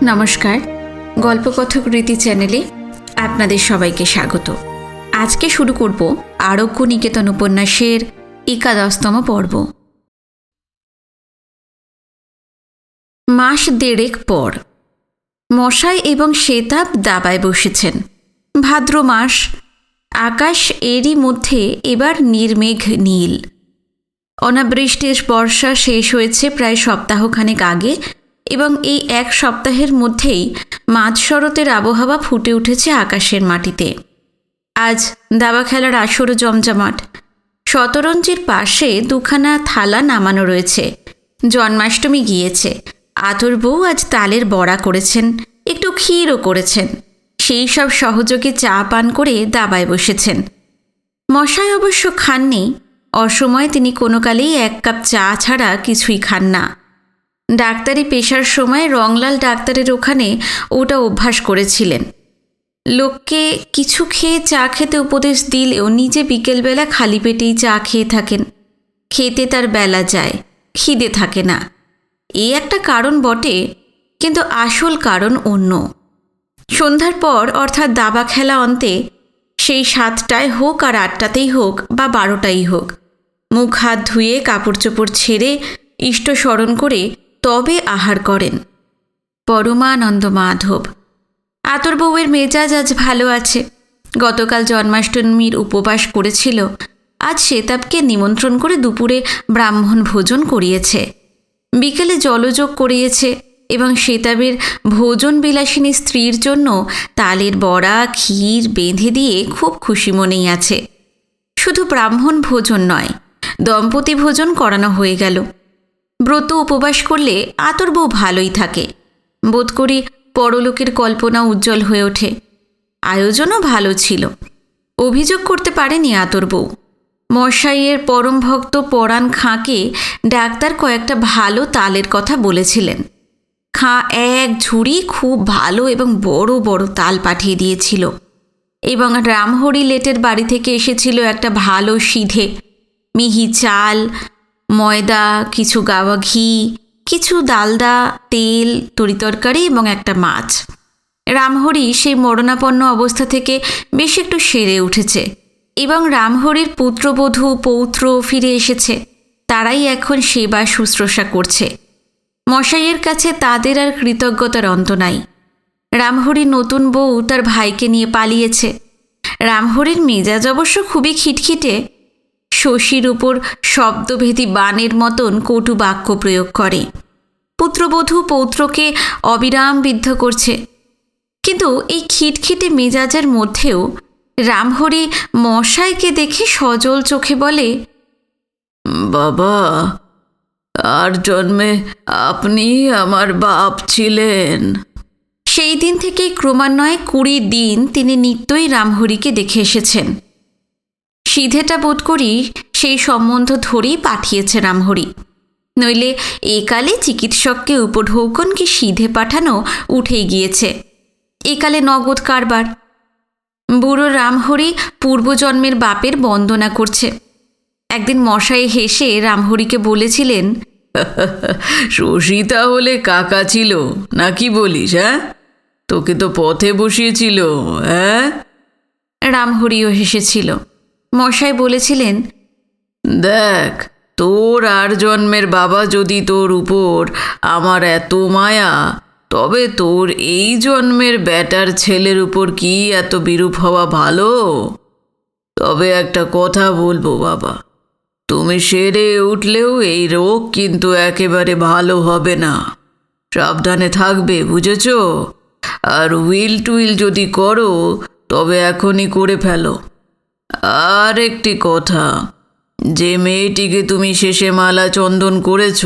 নমস্কার, গল্পকথক রীতি চ্যানেলে আপনাদের সবাইকে স্বাগত। আজকে শুরু করব আরোগ্য নিকেতন উপন্যাসের 11তম পর্ব। মাস দেড়েক পর মশাই এবং শ্বেতাব দাবায় বসেছেন। ভাদ্র মাস, আকাশ এরই মধ্যে এবার নির্মেঘ নীল। অনাবৃষ্টির বর্ষা শেষ হয়েছে প্রায় সপ্তাহখানেক আগে এবং এই এক সপ্তাহের মধ্যেই মাঝ শরতের আবহাওয়া ফুটে উঠেছে আকাশের মাটিতে। আজ দাবা খেলার আসর জমজমাট। শতরঞ্জির পাশে দুখানা থালা নামানো রয়েছে। জন্মাষ্টমী গিয়েছে। আতর বউ আজ তালের বড়া করেছেন, একটু ক্ষীরও করেছেন। সেই সব সহযোগে চা পান করে দাবায় বসেছেন। মশাই অবশ্য খাননি। অসময়ে তিনি কোনো কালেই এক কাপ চা ছাড়া কিছুই খান না। ডাক্তারি পেশার সময় রংলাল ডাক্তারের ওখানে ওটা অভ্যাস করেছিলেন। লোককে কিছু খেয়ে চা খেতে উপদেশ দিলেও নিজে বিকেলবেলা খালি পেটেই চা খেয়ে থাকেন। খেতে তার বেলা যায়, খিদে থাকে না। এই একটা কারণ বটে, কিন্তু আসল কারণ অন্য। সন্ধ্যার পর অর্থাৎ দাবা খেলা অন্তে, সেই 7টায় হোক আর 8টাতেই হোক বা 12টাই হোক, মুখ হাত ধুয়ে কাপড় চোপড় ছেড়ে ইষ্ট স্মরণ করে তবে আহার করেন। পরমানন্দ মাধব। আতর বউয়ের মেজাজ আজ ভালো আছে। গতকাল জন্মাষ্টমীর উপবাস করেছিল। আজ শ্বেতাবকে নিমন্ত্রণ করে দুপুরে ব্রাহ্মণ ভোজন করিয়েছে, বিকেলে জলযোগ করিয়েছে এবং শ্বেতাবের ভোজন বিলাসিনী স্ত্রীর জন্য তালের বড়া ক্ষীর বেঁধে দিয়ে খুব খুশি মনেই আছে। শুধু ব্রাহ্মণ ভোজন নয়, দম্পতি ভোজন করানো হয়ে গেল। ব্রত উপবাস করলে আতর বউ ভালোই থাকে। বোধ করি পরলোকের কল্পনা উজ্জ্বল হয়ে ওঠে। আয়োজনও ভালো ছিল। অভিযোগ করতে পারেনি আতর বউ। মশাইয়ের পরম ভক্ত পরাণ খাঁকে ডাক্তার কয়েকটা ভালো তালের কথা বলেছিলেন। খাঁ এক ঝুড়ি খুব ভালো এবং বড় বড় তাল পাঠিয়ে দিয়েছিল। এবং রামহরি লেটের বাড়ি থেকে এসেছিল একটা ভালো সিধে, মিহি চাল, ময়দা, কিছু গাওয়া ঘি, কিছু ডালদা, তেল, তরিতরকারি এবং একটা মাছ। রামহরি সেই মরণাপন্ন অবস্থা থেকে বেশ একটু সেরে উঠেছে এবং রামহরির পুত্রবধূ পৌত্র ফিরে এসেছে। তারাই এখন সেবা শুশ্রূষা করছে। মশাইয়ের কাছে তাদের আর কৃতজ্ঞতার অন্ত নাই। রামহরির নতুন বউ তার ভাইকে নিয়ে পালিয়েছে। রামহরির মেজাজ অবশ্য খুবই খিটখিটে। শশীর উপর শব্দভেদী বাণের মতন কটু বাক্য প্রয়োগ করে। পুত্রবধূ পৌত্রকে অবিরাম বিদ্ধ করছে। কিন্তু এই খিটখিটে মেজাজের মধ্যেও রামহরি মশাইকে দেখে সজল চোখে বলে, বাবা, আর জন্মে আপনি আমার বাপ ছিলেন। সেই দিন থেকেই ক্রমান্বয়ে 20 দিন তিনি নিত্যই রামহরিকে দেখে এসেছেন। সিধেটা বোধ করি সেই সম্বন্ধ ধরেই পাঠিয়েছে রামহরি। নইলে একালে চিকিৎসককে উপঢৌকন কি সিধে পাঠানো উঠেই গিয়েছে। একালে নগদ কারবার। বুড়ো রামহরি পূর্বজন্মের বাপের বন্দনা করছে। একদিন মশাই হেসে রামহরিকে বলেছিলেন, শশী তাহলে কাকা ছিল নাকি বলিস? হ্যাঁ, তোকে তো পথে বসিয়েছিল। হ্যাঁ, রামহরিও হেসেছিল। মশাই বলেছিলেন, দেখ, তোর আর জন্মের বাবা যদি তোর উপর আমার এত মায়া, তবে তোর এই জন্মের ব্যাটার ছেলের উপর কি এত বিরূপ হওয়া ভালো? তবে একটা কথা বলবো বাবা, তুমি সেরে উঠলেও এই রোগ কিন্তু একেবারে ভালো হবে না। সাবধানে থাকবে, বুঝেছ? আর উইল টুইল যদি করো তবে এখনই করে ফেলো। আর একটি কথা, যে মেয়েটিকে তুমি শেষে মালা চন্দন করেছ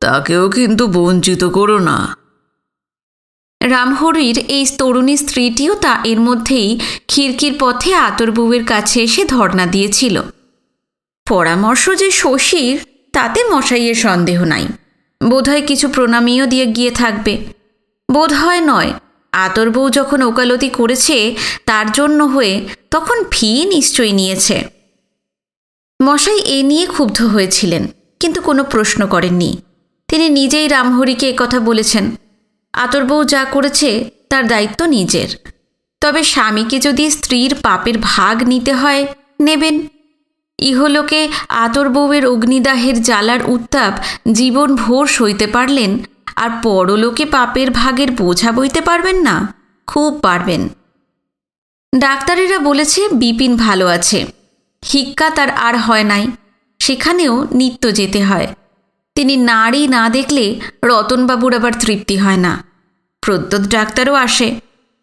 তাকেও কিন্তু বঞ্চিত করো না। রামহরির এই তরুণী স্ত্রীটিও তা এর মধ্যেই খিড়কির পথে আতর বউয়ের কাছে এসে ধর্ণা দিয়েছিল। পরামর্শ যে শশীর, তাতে মশাইয়ের সন্দেহ নাই। বোধহয় কিছু প্রণামীও দিয়ে গিয়ে থাকবে। বোধহয় নয়, আতর বউ যখন ওকালতি করেছে তার জন্য হয়ে, তখন ফি নিশ্চয়ই নিয়েছে। মশাই এ নিয়ে ক্ষুব্ধ হয়েছিলেন, কিন্তু কোনো প্রশ্ন করেননি। তিনি নিজেই রামহরিকে একথা বলেছেন। আতর বউ যা করেছে তার দায়িত্ব নিজের, তবে স্বামীকে যদি স্ত্রীর পাপের ভাগ নিতে হয় নেবেন। ইহলোকে আতর বউয়ের অগ্নিদাহের জ্বালার উত্তাপ জীবন ভোর সইতে পারলেন, আর পরলোকে পাপের ভাগের বোঝা বইতে পারবেন না? খুব পারবেন। ডাক্তারেরা বলেছে বিপিন ভালো আছে, হিক্কা তার আর হয় নাই, সেখানেও নিত্য যেতে হয়। তিনি নাড়ি না দেখলে রতনবাবুর আবার তৃপ্তি হয় না। প্রদ্যোৎ ডাক্তারও আসে,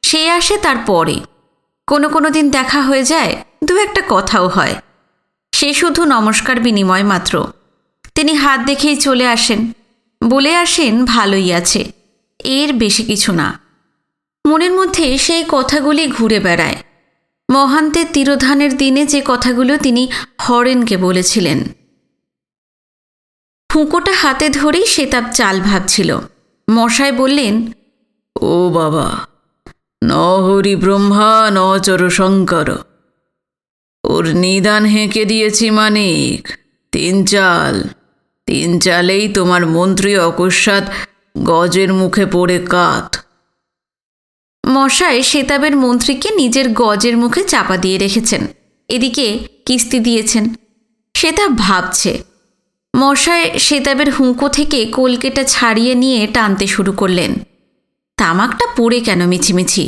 সে আসে তার পরে। কোনো কোনো দিন দেখা হয়ে যায়, দু একটা কথাও হয়, সে শুধু নমস্কার বিনিময় মাত্র। তিনি হাত দেখেই চলে আসেন, বলে আসেন ভালোই আছে, এর বেশি কিছু না। মনের মধ্যে সেই কথাগুলি ঘুরে বেড়ায়, মহান্তের তিরোধানের দিনে যে কথাগুলো তিনি হরেনকে বলেছিলেন। ফুঁকোটা হাতে ধরেই সেতাব চাল ভাবছিল। মশায় বললেন, ও বাবা, ন হরি ব্রহ্মা ন চর শঙ্কর। ওর নিদান হেঁকে দিয়েছি মানিক, 3 চাল। 3 চালেই তোমার মন্ত্রী অকস্মাৎ গজের মুখে পড়ে কাত। মশাই সেতাবের মন্ত্রীকে নিজের গজের মুখে চাপা দিয়ে রেখেছেন, এদিকে কিস্তি দিয়েছেন। সেতাব ভাবছে। মশাই সেতাবের হুঁকো থেকে কলকেটা ছাড়িয়ে নিয়ে টানতে শুরু করলেন। তামাকটা পড়ে কেন মিছিমিছি?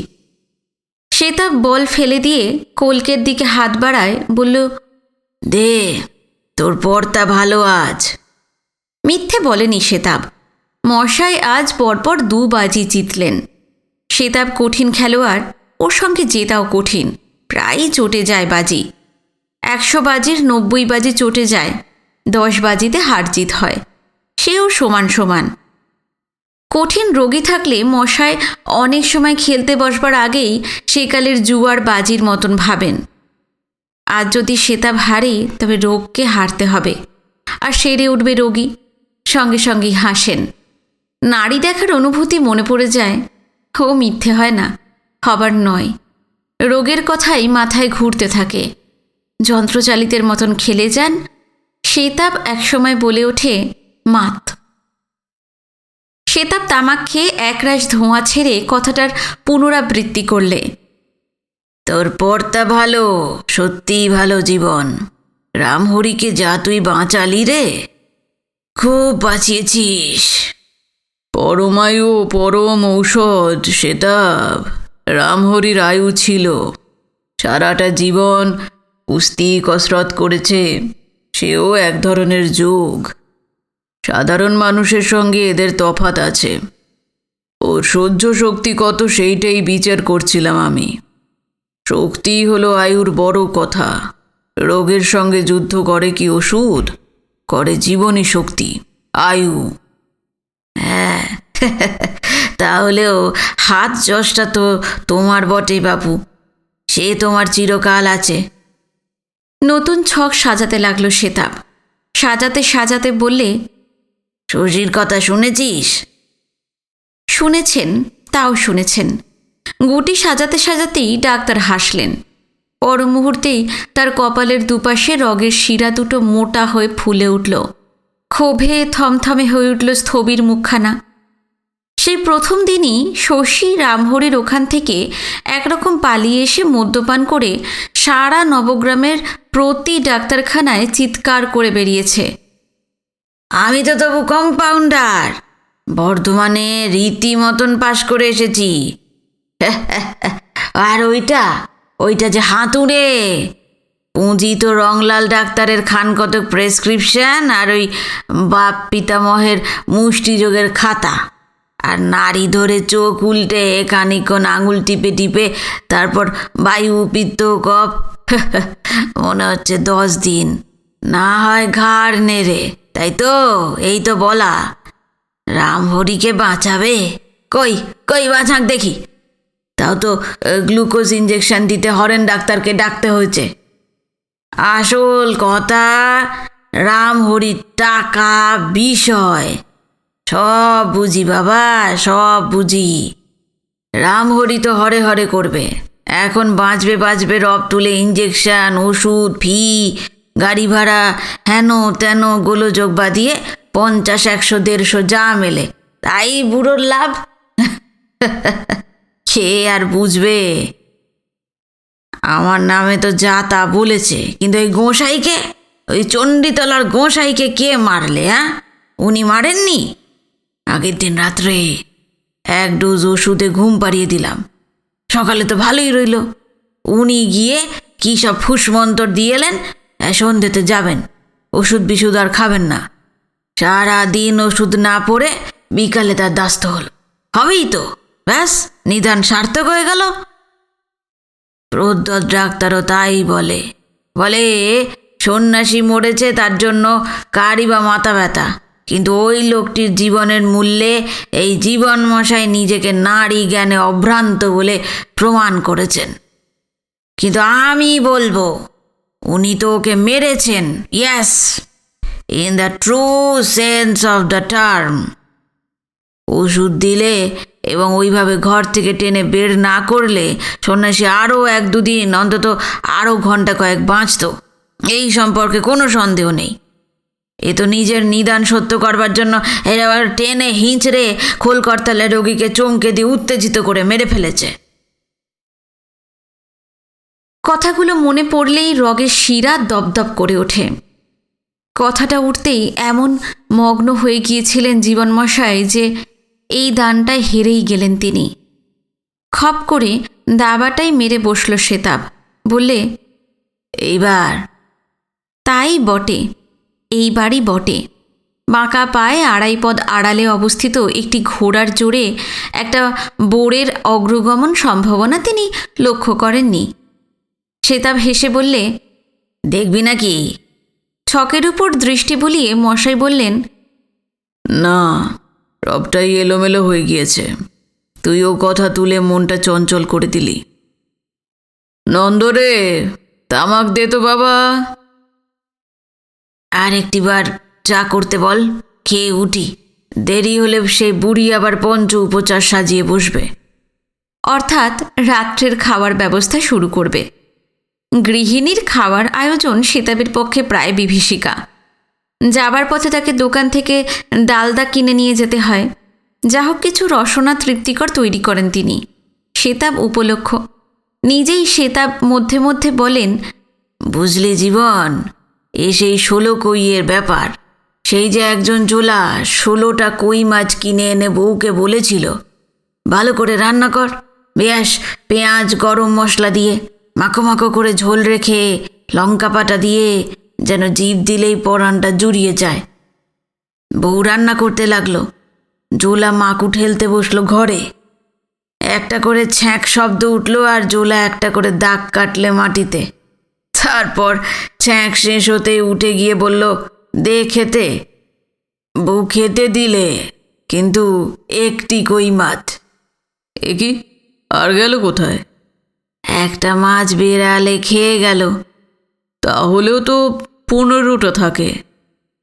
সেতাব বল ফেলে দিয়ে কলকের দিকে হাত বাড়ায়, বলল, দে, তোর পর্তা ভালো আজ। মিথ্যে বলেনি সেতাব। মশাই আজ পরপর 2 বাজি জিতলেন। সেতাব কঠিন খেলোয়াড়, ওর সঙ্গে জেতাও কঠিন, প্রায়ই চটে যায় বাজি। 100 বাজির 90 বাজি চটে যায়, 10 বাজিতে হার জিত হয়, সেও সমান সমান। কঠিন রোগী থাকলে মশাই অনেক সময় খেলতে বসবার আগেই সেকালের জুয়ার বাজির মতন ভাবেন। আজ যদি সেতাব হারে তবে রোগকে হারতে হবে, আর সেরে উঠবে রোগী। সঙ্গে সঙ্গেই হাসেন। নারী দেখার অনুভূতি মনে পড়ে যায়। ও মিথ্যে হয় না, হবার নয়। রোগের কথাই মাথায় ঘুরতে থাকে। যন্ত্রচালিতের মতন খেলে যান। সেতাব একসময় বলে ওঠে, মাত। সেতাব তামাক খেয়ে একরাশ ধোঁয়া ছেড়ে কথাটার পুনরাবৃত্তি করলে, তোর পর্তা ভালো, সত্যিই ভালো জীবন। রামহরিকে যা তুই বাঁচালি রে, খুব বাঁচিয়েছিস। পরমায়ু পরম ঔষধ সেতাব। রামহরির আয়ু ছিল, সারাটা জীবন কুস্তি কসরত করেছে, সেও এক ধরনের যোগ। সাধারণ মানুষের সঙ্গে এদের তফাৎ আছে। ওর সহ্য শক্তি কত সেইটাই বিচার করছিলাম আমি। শক্তি হলো আয়ুর বড় কথা। রোগের সঙ্গে যুদ্ধ করে কি ওষুধ? করে জীবনী শক্তি, আয়ু। হ্যাঁ, তাহলেও হাত যশটা তো তোমার বটে বাবু, সে তোমার চিরকাল আছে। নতুন ছক সাজাতে লাগলো সেতাব। সাজাতে সাজাতে বললে, শশীর কথা শুনেছিস? শুনেছেন, তাও শুনেছেন। গুটি সাজাতে সাজাতেই ডাক্তার হাসলেন। পর মুহূর্তেই তার কপালের দুপাশে রগের শিরা দুটো মোটা হয়ে ফুলে উঠল। ক্ষোভে থমথমে হয়ে উঠল স্থবির মুখখানা। সেই প্রথম দিনই শশী রামহরির ওখান থেকে একরকম পালিয়ে এসে মদ্যপান করে সারা নবগ্রামের প্রতি ডাক্তারখানায় চিৎকার করে বেরিয়েছে, আমি তো তবু কম্পাউন্ডার, বর্ধমানে রীতিমতন পাশ করে এসেছি। আর ওইটা যে হাতুড়ে, পুঁজি তো রংলাল ডাক্তারের খানকতক প্রেসক্রিপশন আর ওই বাপ পিতামহের মুষ্টিযোগের খাতা, আর নাড়ি ধরে চোখ উল্টে খানিকক্ষণ আঙুল টিপে টিপে তারপর বায়ু পিত্ত কফ। মনে হচ্ছে 10 দিন, না হয় ঘাড় নেড়ে। তাই তো, এই তো বলা। রামহরিকে বাঁচাবে? কই কই বাঁচাক দেখি। তাও তো গ্লুকোজ ইঞ্জেকশন দিতে হরেন ডাক্তারকে ডাকতে হয়েছে। আসল কথা, রামহরির টাকা বিষয়। সব বুঝি বাবা, সব বুঝি। রামহরি তো হরে হরে করবে। এখন বাঁচবে রব তুলে ইঞ্জেকশন, ওষুধ, ফি, গাড়ি ভাড়া, হেন তেন গোলযোগ বাঁধিয়ে 50, 100, 150 যা মেলে তাই বুড়োর লাভ। খেয়ে আর বুঝবে? আমার নামে তো যা তা বলেছে, কিন্তু ওই গোঁসাইকে, ওই চণ্ডীতলার গোঁসাইকে কে মারলে? হ্যাঁ, উনি মারেননি? আগের দিন রাত্রে 1 ডোজ ওষুধে ঘুম পাড়িয়ে দিলাম, সকালে তো ভালোই রইল। উনি গিয়ে কী সব ফুসমন্তর দিয়ে এলেন, সন্ধ্যেতে যাবেন, ওষুধ বিশুধ আর খাবেন না। সারা দিন ওষুধ না পড়ে বিকালে তার দাস্ত হল। হবেই তো, ব্যাস নিদান সার্থক হয়ে গেল। প্রদ্যোৎ ডাক্তারও তাই বলে। সন্ন্যাসী মরেছে, তার জন্য কারই বা মাথা ব্যথা, কিন্তু ওই লোকটির জীবনের মূল্যে এই জীবন মশাই নিজেকে নারী জ্ঞানে অভ্রান্ত বলে প্রমাণ করেছেন। কিন্তু আমি বলবো, উনি তো ওকে মেরেছেন, yes, in the true sense of the term. ওষুধ দিলে এবং ওইভাবে ঘর থেকে টেনে বের না করলে সন্ন্যাসী আরও 1-2 দিন, অন্তত আরও ঘন্টা কয়েক বাঁচত, এই সম্পর্কে কোনো সন্দেহ নেই। এ তো নিজের নিদান সত্য করবার জন্য এবার টেনে হিঁচড়ে খোলকর্তালে রোগীকে চমকে দিয়ে উত্তেজিত করে মেরে ফেলেছে। কথাগুলো মনে পড়লেই রগের শিরা দপদপ করে ওঠে। কথাটা উঠতেই এমন মগ্ন হয়ে গিয়েছিলেন জীবনমশাই যে এই দানটায় হেরেই গেলেন তিনি। খপ করে দাবাটাই মেরে বসল সেতাব, বললে, এইবার? তাই বটে, এইবারই বটে। বাঁকা পায়ে 2.5 পদ আড়ালে অবস্থিত একটি ঘোড়ার জোরে একটা বোরের অগ্রগমন সম্ভাবনা তিনি লক্ষ্য করেননি। সেতাব হেসে বললে, দেখবি নাকি? ছকের উপর দৃষ্টি বুলিয়ে মশাই বললেন, না, সবটাই এলোমেলো হয়ে গিয়েছে। তুইও কথা তুলে মনটা চঞ্চল করে দিলি। নন্দরে, তামাক দে তো বাবা। আর একটিবার চা করতে বল, খেয়ে উঠি। দেরি হলে সেই বুড়ি আবার পঞ্চ উপচার সাজিয়ে বসবে। অর্থাৎ রাত্রের খাওয়ার ব্যবস্থা শুরু করবে। গৃহিণীর খাওয়ার আয়োজন সেতাবের পক্ষে প্রায় বিভীষিকা। যাবার পথে তাকে দোকান থেকে ডালদা কিনে নিয়ে যেতে হয়। যা হোক কিছু রসনা তৃপ্তিকর তৈরি করেন তিনি। সেতাব উপলক্ষ। নিজেই সেতাব মধ্যে মধ্যে বলেন, বুঝলি জীবন, এ সেই 16 কইয়ের ব্যাপার। সেই যে একজন জোলা 16টা কই মাছ কিনে এনে বউকে বলেছিল, ভালো করে রান্না কর, বেশ পেঁয়াজ গরম মশলা দিয়ে মাখো মাখো করে ঝোল রেখে লঙ্কা পাটা দিয়ে, যেন জিভ দিলেই পরানটা জুড়িয়ে যায়। বউ রান্না করতে লাগলো, জোলা মাকু ঠেলতে বসলো ঘরে। একটা করে ছ্যাঁক শব্দ উঠল, আর জোলা একটা করে দাগ কাটলে মাটিতে। তারপর ছ্যাঁক শেষ হতে উঠে গিয়ে বলল, দে খেতে। বউ খেতে দিলে, কিন্তু একটি কই মাছ। এ কি, আর গেল কোথায়? একটা মাছ বেড়ালে খেয়ে গেল। তাহলেও তো 15টা থাকে।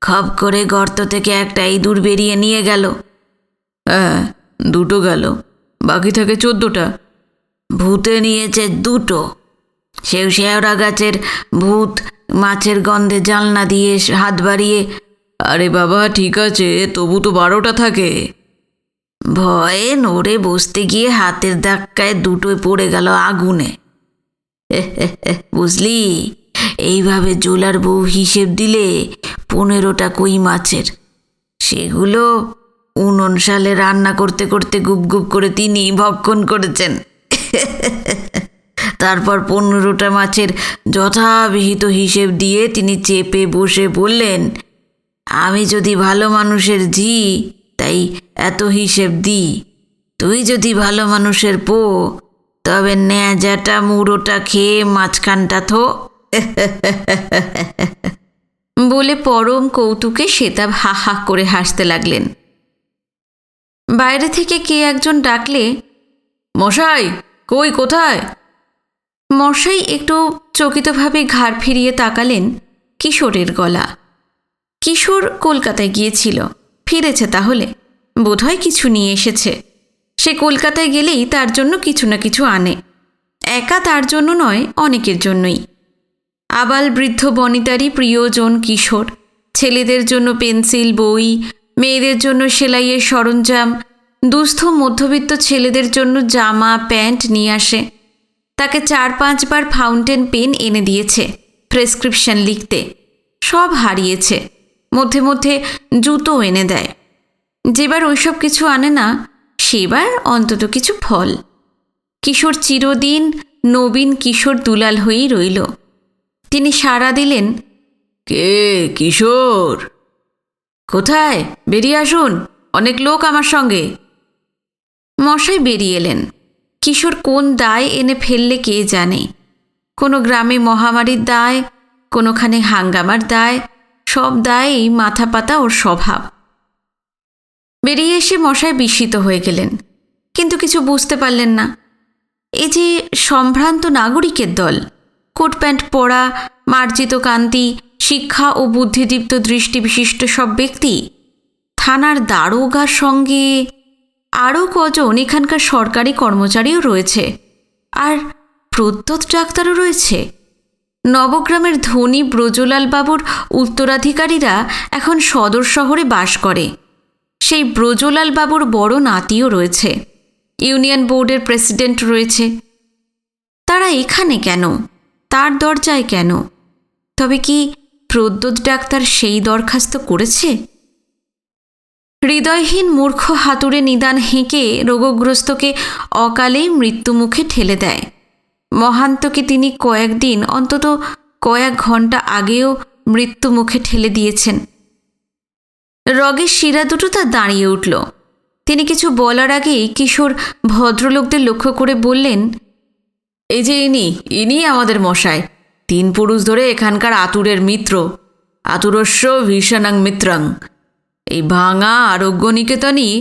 খপ করে গর্ত থেকে একটা ইঁদুর বেরিয়ে নিয়ে গেল। হ্যাঁ, 2টো গেল, বাকি থাকে 14টা। ভূতে নিয়েছে 2টো। সেও শেওড়া গাছের ভূত মাছের গন্ধে জানলা দিয়ে হাত বাড়িয়ে, আরে বাবা ঠিক আছে, তবু তো 12টা থাকে। ভয়ে নড়ে বসতে গিয়ে হাতের ধাক্কায় 2টোই পড়ে গেল আগুনে। বুঝলি, এইভাবে জোলার বউ হিসেব দিলে 15টা কই মাছের। সেগুলো 19 সালে রান্না করতে করতে গুপ গুপ করে তিনি ভক্ষণ করেছেন। তারপর 15টা মাছের যথাবিহিত হিসেব দিয়ে তিনি চেপে বসে বললেন, আমি যদি ভালো মানুষের ঝি, তাই এত হিসেব দিই। তুই যদি ভালো মানুষের পো, তবে ন্যাজাটা মুড়োটা খেয়ে মাঝখানটা থো। বলে পরম কৌতুকে সেতাব হা হা করে হাসতে লাগলেন। বাইরে থেকে কে একজন ডাকলে, মশাই, কই, কোথায়? মশাই একটু চকিতভাবে ঘাড় ফিরিয়ে তাকালেন। কিশোরের গলা। কিশোর কলকাতায় গিয়েছিল, ফিরেছে তাহলে। বোধহয় কিছু নিয়ে এসেছে। সে কলকাতায় গেলেই তার জন্য কিছু না কিছু আনে। একা তার জন্য নয়, অনেকের জন্যই। আবাল বৃদ্ধ বনিতারই প্রিয়জন কিশোর। ছেলেদের জন্য পেন্সিল, বই, মেয়েদের জন্য সেলাইয়ের সরঞ্জাম, দুস্থ মধ্যবিত্ত ছেলেদের জন্য জামা প্যান্ট নিয়ে আসে। তাকে 4-5 বার ফাউন্টেন পেন এনে দিয়েছে প্রেসক্রিপশন লিখতে। সব হারিয়েছে। মধ্যে মধ্যে জুতো এনে দেয়। যেবার ওইসব কিছু আনে না, সেবার অন্তত কিছু ফল। কিশোর চিরদিন নবীন কিশোর দুলাল হয়েই রইল। তিনি সাড়া দিলেন, কে কিশোর? কোথায়? বেরিয়ে আসুন, অনেক লোক আমার সঙ্গে। মশাই বেরিয়ে এলেন। কিশোর কোন দায় এনে ফেললে কে জানে। কোনো গ্রামে মহামারীর দায়, কোনোখানে হাঙ্গামার দায়, সব দায়েই মাথা পাতা ওর স্বভাব। বেরিয়ে এসে মশাই বিস্মিত হয়ে গেলেন, কিন্তু কিছু বুঝতে পারলেন না। এ যে সম্ভ্রান্ত নাগরিকের দল, কোট প্যান্ট পরা, মার্জিত কান্তি, শিক্ষা ও বুদ্ধিদীপ্ত দৃষ্টিবিশিষ্ট সব ব্যক্তি। থানার দারোগার সঙ্গে আরও কজন এখানকার সরকারি কর্মচারীও রয়েছে, আর প্রদ্যোৎ ডাক্তারও রয়েছে। নবগ্রামের ধনী ব্রজলাল বাবুর উত্তরাধিকারীরা এখন সদর শহরে বাস করে। সেই ব্রজলাল বাবুর বড় নাতিও রয়েছে। ইউনিয়ন বোর্ডের প্রেসিডেন্ট রয়েছে। তারা এখানে কেন? তার দরজায় কেন? তবে কি প্রদ্যোৎ ডাক্তার সেই দরখাস্ত করেছে? হৃদয়হীন মূর্খ হাতুড়ে নিদান হেঁকে রোগগ্রস্তকে অকালেই মৃত্যুমুখে ঠেলে দেয়। মহান্তকে তিনি কয়েকদিন, অন্তত কয়েক ঘন্টা আগেও মৃত্যুমুখে ঠেলে দিয়েছেন। রগের শিরা দুটো তার দাঁড়িয়ে উঠল। তিনি কিছু বলার আগেই কিশোর ভদ্রলোকদের লক্ষ্য করে বললেন, এই যে ইনি আমাদের মশাই। 3 পুরুষ ধরে এখানকার আতুরের মিত্র। আতুরস্য ভীষণাং মিত্রাং। এই ভাঙা আরোগ্য নিকেতনই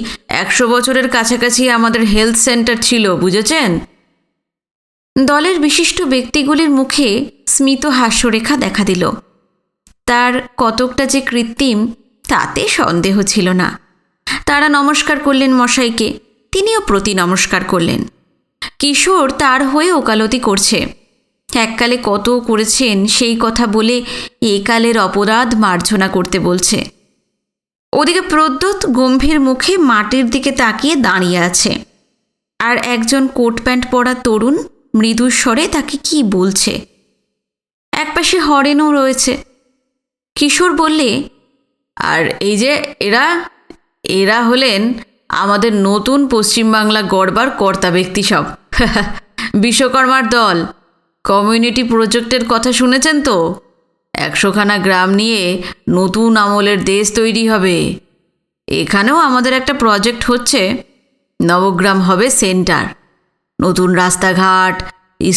100 বছরের কাছাকাছি আমাদের হেলথ সেন্টার ছিল, বুঝেছেন? দলের বিশিষ্ট ব্যক্তিগুলির মুখে স্মিত হাস্যরেখা দেখা দিল। তার কতকটা যে কৃত্রিম, তাতে সন্দেহ ছিল না। তারা নমস্কার করলেন মশাইকে, তিনিও প্রতি নমস্কার করলেন। কিশোর তার হয়ে ওকালতি করছে। এককালে কত করেছেন সেই কথা বলে একালের অপরাধ মার্জনা করতে বলছে। ওদিকে প্রদ্যোৎ গম্ভীর মুখে মাটির দিকে তাকিয়ে দাঁড়িয়ে আছে, আর একজন কোট প্যান্ট পরা তরুণ মৃদু স্বরে তাকে কি বলছে। একপাশে হরেনও রয়েছে। কিশোর বললে, আর এই যে এরা হলেন আমাদের নতুন পশ্চিমবাংলা গড়বার কর্তা ব্যক্তি সব। বিশ্বকর্মার দল। কমিউনিটি প্রজেক্টের কথা শুনেছেন তো? 100খানা গ্রাম নিয়ে নতুন আমলের দেশ তৈরি হবে। এখানেও আমাদের একটা প্রজেক্ট হচ্ছে। নবগ্রাম হবে সেন্টার। নতুন রাস্তাঘাট,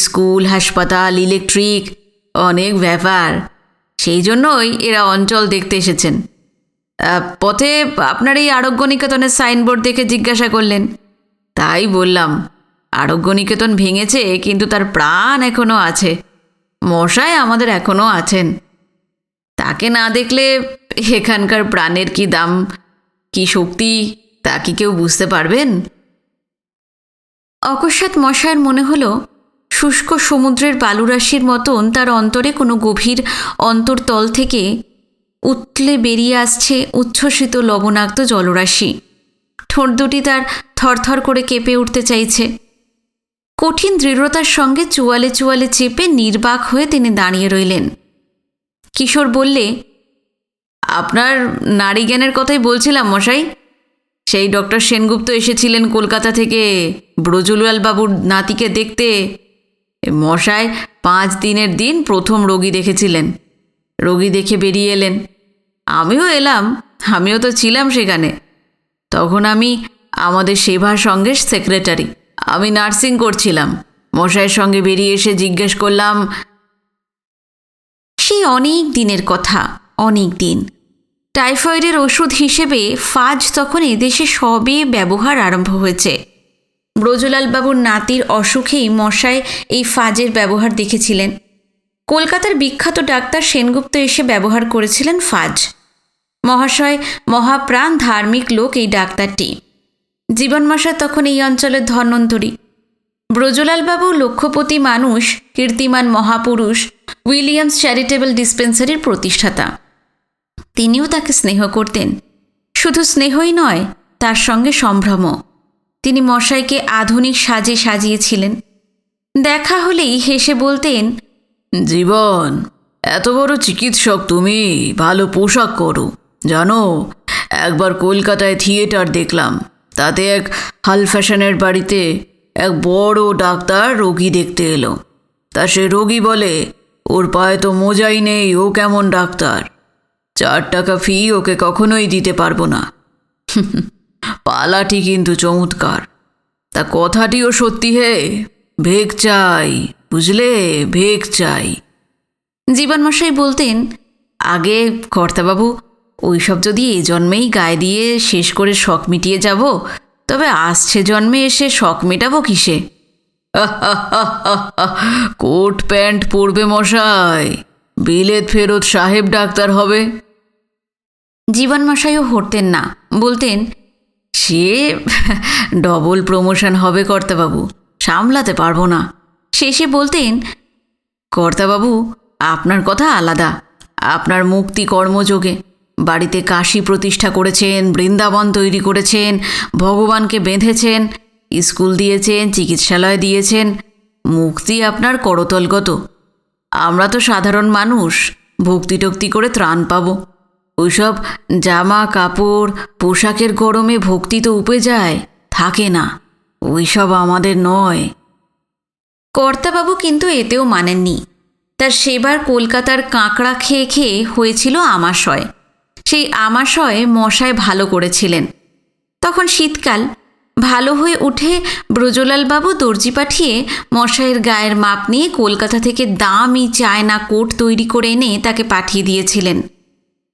স্কুল, হাসপাতাল, ইলেকট্রিক, অনেক ব্যাপার। সেই জন্যই এরা অঞ্চল দেখতে এসেছেন। পথে আপনার এই আরোগ্য নিকেতনের সাইনবোর্ড দেখে জিজ্ঞাসা করলেন। তাই বললাম, আরোগ্য নিকেতন ভেঙেছে, কিন্তু তার প্রাণ এখনও আছে। মশাই আমাদের এখনও আছেন। তাকে না দেখলে এখানকার প্রাণের কি দাম, কি শক্তি, তা কি কেউ বুঝতে পারবেন? অকস্মাৎ মশায়ের মনে হলো শুষ্ক সমুদ্রের বালুরাশির মতন তার অন্তরে কোনো গভীর অন্তর্তল থেকে উতলে বেরিয়ে আসছে উচ্ছ্বসিত লবণাক্ত জলরাশি। ঠোঁট দুটি তার থরথর করে কেঁপে উঠতে চাইছে। কঠিন দৃঢ়তার সঙ্গে চুয়ালে চুয়ালে চেপে নির্বাক হয়ে তিনি দাঁড়িয়ে রইলেন। কিশোর বললে, আপনার নারী জ্ঞানের কথাই বলছিলাম মশাই। সেই ডক্টর সেনগুপ্ত এসেছিলেন কলকাতা থেকে ব্রজলাল বাবুর নাতিকে দেখতে। মশাই 5 দিনের দিন প্রথম রোগী দেখেছিলেন। রোগী দেখে বেরিয়ে এলেন। আমিও এলাম, আমিও তো ছিলাম সেখানে। তখন আমি আমাদের সেবা সঙ্গে সেক্রেটারি। আমি নার্সিং করছিলাম। মশাইয়ের সঙ্গে বেরিয়ে এসে জিজ্ঞেস করলাম। সেই অনেক দিনের কথা, অনেক দিন। টাইফয়েডের ওষুধ হিসেবে ফাজ তখন এদেশে সবে ব্যবহার আরম্ভ হয়েছে। ব্রজলালবাবুর নাতির অসুখেই মশাই এই ফাজের ব্যবহার দেখেছিলেন। কলকাতার বিখ্যাত ডাক্তার সেনগুপ্ত এসে ব্যবহার করেছিলেন ফাজ। মহাশয় মহাপ্রাণ ধার্মিক লোক এই ডাক্তারটি। জীবনমশায় তখন এই অঞ্চলের ধন্বন্তরী। ব্রজলালবাবু লক্ষপতি মানুষ, কীর্তিমান মহাপুরুষ, উইলিয়ামস চ্যারিটেবল ডিসপেন্সারির প্রতিষ্ঠাতা। তিনিও তাকে স্নেহ করতেন। শুধু স্নেহই নয়, তার সঙ্গে সম্ভ্রম। তিনি মশাইকে আধুনিক সাজে সাজিয়েছিলেন। দেখা হলেই হেসে বলতেন, জীবন, এত বড় চিকিৎসক তুমি, ভালো পোশাক করো। জানো, একবার কলকাতায় থিয়েটার দেখলাম, তাতে এক হাল ফ্যাশনের বাড়িতে এক বড় ডাক্তার রোগী দেখতে এলো। তা সে রোগী বলে, ওর পায়ে তো মোজাই নেই, ও কেমন ডাক্তার? 4 টাকা ফি ওকে কখনোই দিতে পারবো না। পালাটি কিন্তু চমৎকার। তা কথাটিও সত্যি হে, ভেগ চাই, বুঝলে, ভেগ চাই। জীবনমশাই বলতেন, আগে কর্তাবাবু, ওইসব যদি এই জন্মেই গায়ে দিয়ে শেষ করে শখ মিটিয়ে যাব, তবে আসছে জন্মে এসে শখ মেটাবো কিসে? কোট প্যান্ট পরবে মশাই, বিলেত ফেরত সাহেব ডাক্তার হবে। জীবনমশাইও হরতেন না, বলতেন, সে ডবল প্রমোশন হবে কর্তাবাবু, সামলাতে পারবো না। শেষে বলতেন, কর্তাবাবু, আপনার কথা আলাদা। আপনার মুক্তি কর্মযোগে বাড়িতে কাশী প্রতিষ্ঠা করেছেন, বৃন্দাবন তৈরি করেছেন, ভগবানকে বেঁধেছেন, স্কুল দিয়েছেন, চিকিৎসালয় দিয়েছেন। মুক্তি আপনার করতলগত। আমরা তো সাধারণ মানুষ, ভক্তি টক্তি করে ত্রাণ পাব। ওইসব জামা কাপড় পোশাকের গরমে ভক্তি তো উপে যায়, থাকে না। ওইসব আমাদের নয়। কর্তাবাবু কিন্তু এতেও মানেননি। তার সেবার কলকাতার কাঁকড়া খেয়ে খেয়ে হয়েছিল আমাশয়। সেই আমাশয় মশায় ভালো করেছিলেন। তখন শীতকাল, ভালো হয়ে উঠে ব্রজলালবাবু দর্জি পাঠিয়ে মশাইয়ের গায়ের মাপ নিয়ে কলকাতা থেকে দামি চায়না কোট তৈরি করে এনে তাকে পাঠিয়ে দিয়েছিলেন।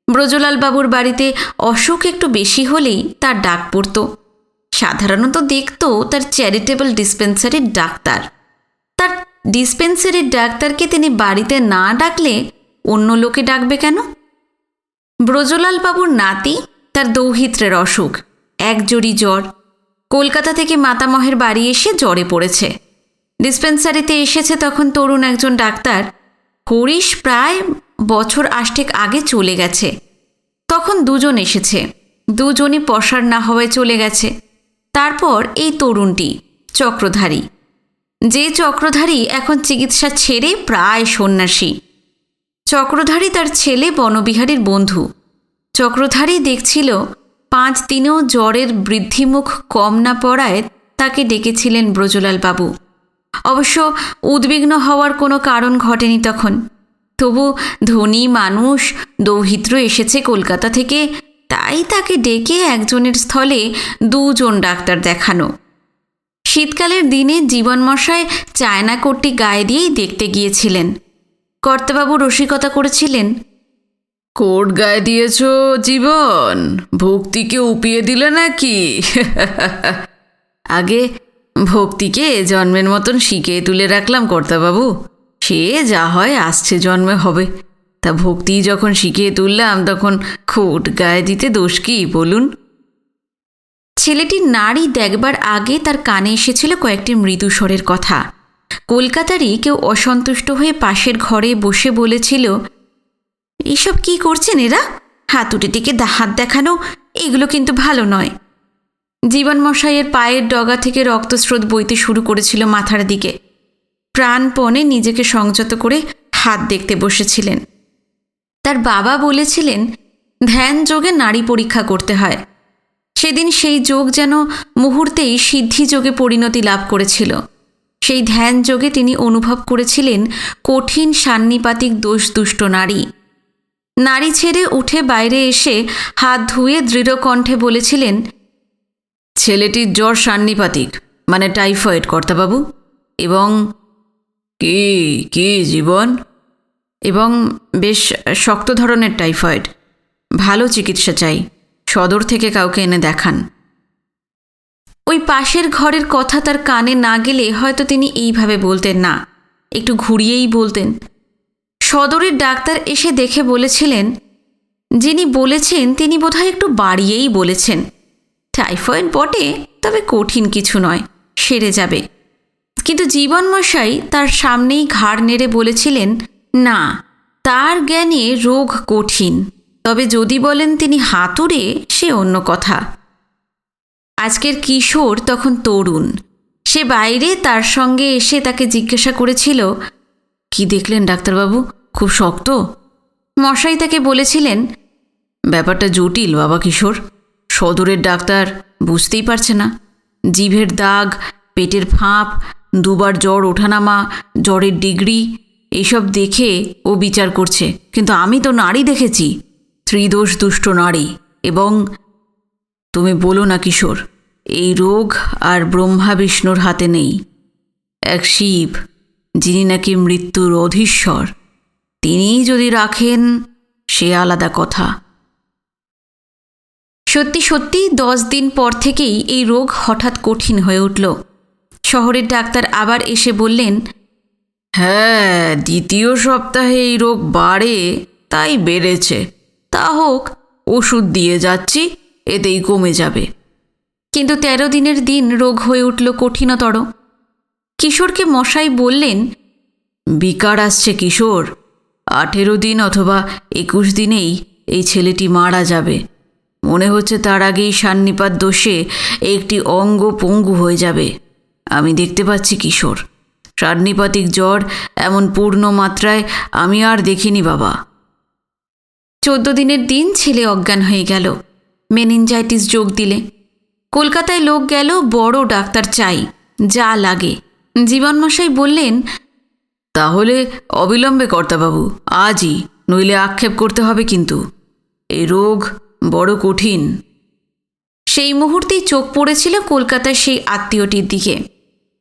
ব্রজলালবাবুর বাড়িতে অসুখ একটু বেশি হলেই তার ডাক পড়ত। সাধারণত দেখত তার চ্যারিটেবল ডিসপেন্সারির ডাক্তার। তার ডিসপেন্সারির ডাক্তারকে তিনি বাড়িতে না ডাকলে অন্য লোকে ডাকবে কেন? ব্রজলালবাবুর নাতি, তার দৌহিত্রের অসুখ, একজোড়ি জ্বর। কলকাতা থেকে মাতামহের বাড়ি এসে জ্বরে পড়েছে। ডিসপেন্সারিতে এসেছে তখন তরুণ একজন ডাক্তার। হরিশ প্রায় বছর 8 আগে চলে গেছে। তখন দুজন এসেছে, দুজনই পসার না হওয়ায় চলে গেছে। তারপর এই তরুণটি চক্রধারী, যে চক্রধারী এখন চিকিৎসা ছেড়ে প্রায় সন্ন্যাসী। চক্রধারী তার ছেলে বনবিহারীর বন্ধু। চক্রধারী দেখছিল 5 দিনেও জ্বরের বৃদ্ধিমুখ কম না পড়ায় তাকে ডেকেছিলেন ব্রজলালবাবু। অবশ্য উদ্বিগ্ন হওয়ার কোনো কারণ ঘটেনি তখন। তবু ধনী মানুষ, দৌহিত্র এসেছে কলকাতা থেকে, তাই তাকে ডেকে একজনের স্থলে 2 জন ডাক্তার দেখানো। শীতকালের দিনে জীবনমশাই চায়না কোটটি গায়ে দিয়েই দেখতে গিয়েছিলেন। কর্তাবাবু রসিকতা করেছিলেন, কোট গায়ে দিয়েছ জীবন, ভক্তিকে উপিয়ে দিলে নাকি? আগে ভক্তিকে জন্মের মতন শিখিয়ে তুলে রাখলাম কর্তাবাবু, সে যা হয় আসছে জন্মে হবে। তা ভক্তি যখন শিখিয়ে তুললাম তখন কোট গায়ে দিতে দোষ কি বলুন? ছেলেটির নাড়ি দেখবার আগে তার কানে এসেছিল কয়েকটি মৃদু স্বরের কথা। কলকাতারই কেউ অসন্তুষ্ট হয়ে পাশের ঘরে বসে বলেছিল, এইসব কি করছেন এরা? হাতুড়ি দিকে হাত দেখানো, এগুলো কিন্তু ভালো নয়। জীবনমশাইয়ের পায়ের ডগা থেকে রক্তস্রোত বইতে শুরু করেছিল মাথার দিকে। প্রাণপণে নিজেকে সংযত করে হাত দেখতে বসেছিলেন। তার বাবা বলেছিলেন, ধ্যান যোগে নাড়ি পরীক্ষা করতে হয়। সেদিন সেই যোগ যেন মুহূর্তেই সিদ্ধি যোগে পরিণতি লাভ করেছিল। সেই ধ্যান যোগে তিনি অনুভব করেছিলেন কঠিন সান্নিপাতিক দোষদুষ্ট নারী। নাড়ি ছেড়ে উঠে বাইরে এসে হাত ধুয়ে দৃঢ় কণ্ঠে বলেছিলেন, ছেলেটির জ্বর সান্নিপাতিক, মানে টাইফয়েড কর্তাবাবু। এবং কি কি জীবন? এবং বেশ শক্ত ধরনের টাইফয়েড। ভালো চিকিৎসা চাই, সদর থেকে কাউকে এনে দেখান। ওই পাশের ঘরের কথা তার কানে না গেলে হয়তো তিনি এইভাবে বলতেন না, একটু ঘুরিয়েই বলতেন। সদরের ডাক্তার এসে দেখে বলেছিলেন, যিনি বলেছেন তিনি বোধহয় একটু বাড়িয়েই বলেছেন। টাইফয়েড বটে, তবে কঠিন কিছু নয়, সেরে যাবে। কিন্তু জীবনমশাই তার সামনেই ঘাড় নেড়ে বলেছিলেন, না, তার জ্ঞানে রোগ কঠিন, তবে যদি বলেন তিনি হাতুড়ে, সে অন্য কথা। আজকের কিশোর তখন তরুণ। সে বাইরে তার সঙ্গে এসে তাকে জিজ্ঞাসা করেছিল, কি দেখলেন ডাক্তারবাবু, খুব শক্ত? মশাই তাকে বলেছিলেন, ব্যাপারটা জটিল বাবা কিশোর, সদরের ডাক্তার বুঝতেই পারছে না। জিভের দাগ, পেটের ফাঁপ, দুবার জ্বর ওঠানামা, জ্বরের ডিগ্রি এইসব দেখে ও বিচার করছে, কিন্তু আমি তো নারী দেখেছি, ত্রিদোষ দুষ্ট নারী। এবং তুমি বলো না কিশোর, এই রোগ আর ব্রহ্মা বিষ্ণুর হাতে নেই। এক শিব, যিনি নাকি মৃত্যুর অধীশ্বর, তিনিই যদি রাখেন সে আলাদা কথা। সত্যি সত্যি 10 দিন পর থেকেই এই রোগ হঠাৎ কঠিন হয়ে উঠল। শহরের ডাক্তার আবার এসে বললেন, হ্যাঁ, দ্বিতীয় সপ্তাহে এই রোগ বাড়ে, তাই বেড়েছে। তা হোক, ওষুধ দিয়ে যাচ্ছি, এতেই কমে যাবে। কিন্তু 13 দিনের দিন রোগ হয়ে উঠল কঠিনতর। কিশোরকে মশাই বললেন, বিকার আসছে কিশোর, 18 দিন অথবা 21 দিনেই এই ছেলেটি মারা যাবে। মনে হচ্ছে তার আগেই সান্নিপাত দোষে একটি অঙ্গ পঙ্গু হয়ে যাবে। আমি দেখতে পাচ্ছি কিশোর, সান্নিপাতিক জ্বর এমন পূর্ণ মাত্রায় আমি আর দেখিনি বাবা। 14 দিনের দিন ছেলে অজ্ঞান হয়ে গেল। মেনিনজাইটিস যোগ দিলে। কলকাতায় লোক গেল, বড় ডাক্তার চাই, যা লাগে। জীবনমশাই বললেন, তাহলে অবিলম্বে কর্তাবাবু, আজই, নইলে আক্ষেপ করতে হবে কিন্তু। এই রোগ বড় কঠিন। সেই মুহূর্তেই চোখ পড়েছিল কলকাতার সেই আত্মীয়টির দিকে।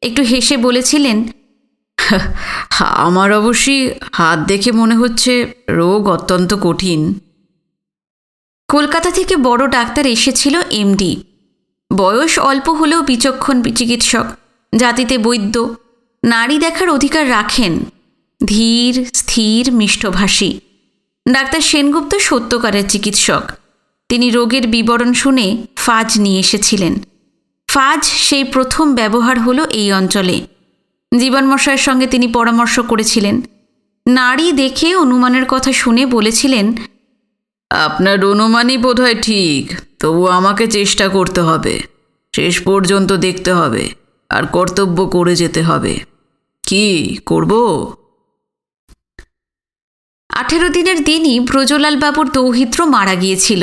একটু হেসে বলেছিলেন, আমার অবশ্যই হাত দেখে মনে হচ্ছে রোগ অত্যন্ত কঠিন। কলকাতা থেকে বড় ডাক্তার এসেছিল, এমডি। বয়স অল্প হলেও বিচক্ষণ চিকিৎসক, জাতিতে বৈদ্য, নারী দেখার অধিকার রাখেন। ধীর, স্থির, মিষ্টভাষী। ডাক্তার সেনগুপ্ত সত্যকারের চিকিৎসক। তিনি রোগের বিবরণ শুনে ফাজ নিয়ে এসেছিলেন। ফাজ সেই প্রথম ব্যবহার হলো এই অঞ্চলে। জীবনমশাইয়ের সঙ্গে তিনি পরামর্শ করেছিলেন। নারী দেখে অনুমানের কথা শুনে বলেছিলেন, আপনার অনুমানই বোধহয় ঠিক, তবু আমাকে চেষ্টা করতে হবে, শেষ পর্যন্ত দেখতে হবে, আর কর্তব্য করে যেতে হবে। কি করব? 18 দিনের দিনই ব্রজলাল বাবুর দৌহিত্র মারা গিয়েছিল।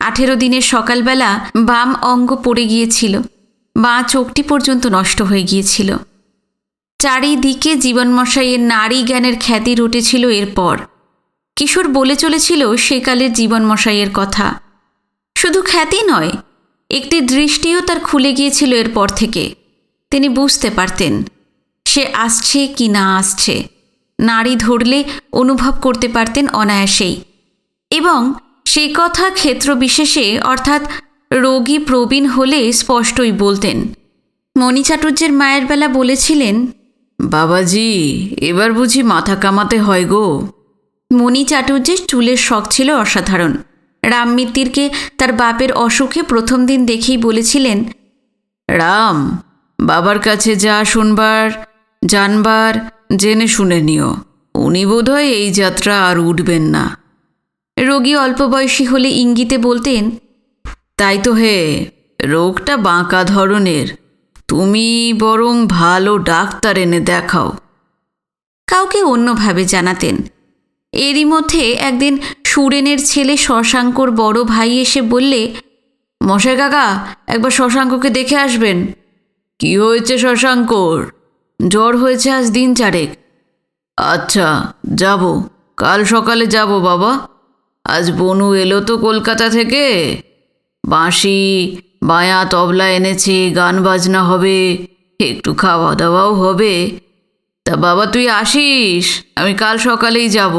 18 দিনের সকালবেলা বাম অঙ্গ পড়ে গিয়েছিল, বাঁ চোখটি পর্যন্ত নষ্ট হয়ে গিয়েছিল। চারিদিকে জীবনমশাইয়ের নারী জ্ঞানের খ্যাতি উঠেছিল। এরপর কিশোর বলে চলেছিল সেকালের জীবনমশাইয়ের কথা। শুধু খ্যাতি নয়, একটি দৃষ্টিও তার খুলে গিয়েছিল এরপর থেকে। তিনি বুঝতে পারতেন সে আসছে কি না আসছে, নারী ধরলে অনুভব করতে পারতেন অনায়াসেই। এবং সেই কথা ক্ষেত্রবিশেষে, অর্থাৎ রোগী প্রবীণ হলে স্পষ্টই বলতেন। মণি চাটুর্যের মায়ের বেলা বলেছিলেন, বাবাজি, এবার বুঝি মাথা কামাতে হয় গো। মণি চাটুর্যের চুলের শখ ছিল অসাধারণ। রাম মিত্তিরকে তার বাপের অসুখে প্রথম দিন দেখেই বলেছিলেন, রাম, বাবার কাছে যা শুনবার জানবার জেনে শুনে নিও, উনি বোধহয় এই যাত্রা আর উঠবেন না। রোগী অল্প বয়সী হলে ইঙ্গিতে বলতেন, তাই তো হে, রোগটা বাঁকা ধরনের, তুমি বরং ভালো ডাক্তার এনে দেখাও। কাউকে অন্যভাবে জানাতেন। এরই মধ্যে একদিন সুরেনের ছেলে শশাঙ্কর বড় ভাই এসে বললে, মশাই কাকা, একবার শশাঙ্ককে দেখে আসবেন। কি হয়েছে শশাঙ্কর? জ্বর হয়েছে আজ দিন 4। আচ্ছা, যাব, কাল সকালে যাব বাবা। আজ বনু এলো তো কলকাতা থেকে, বাঁশি বায়া তবলা এনেছে, গান বাজনা হবে, একটু খাওয়া দাওয়াও হবে। তা বাবা তুই আসিস, আমি কাল সকালেই যাব।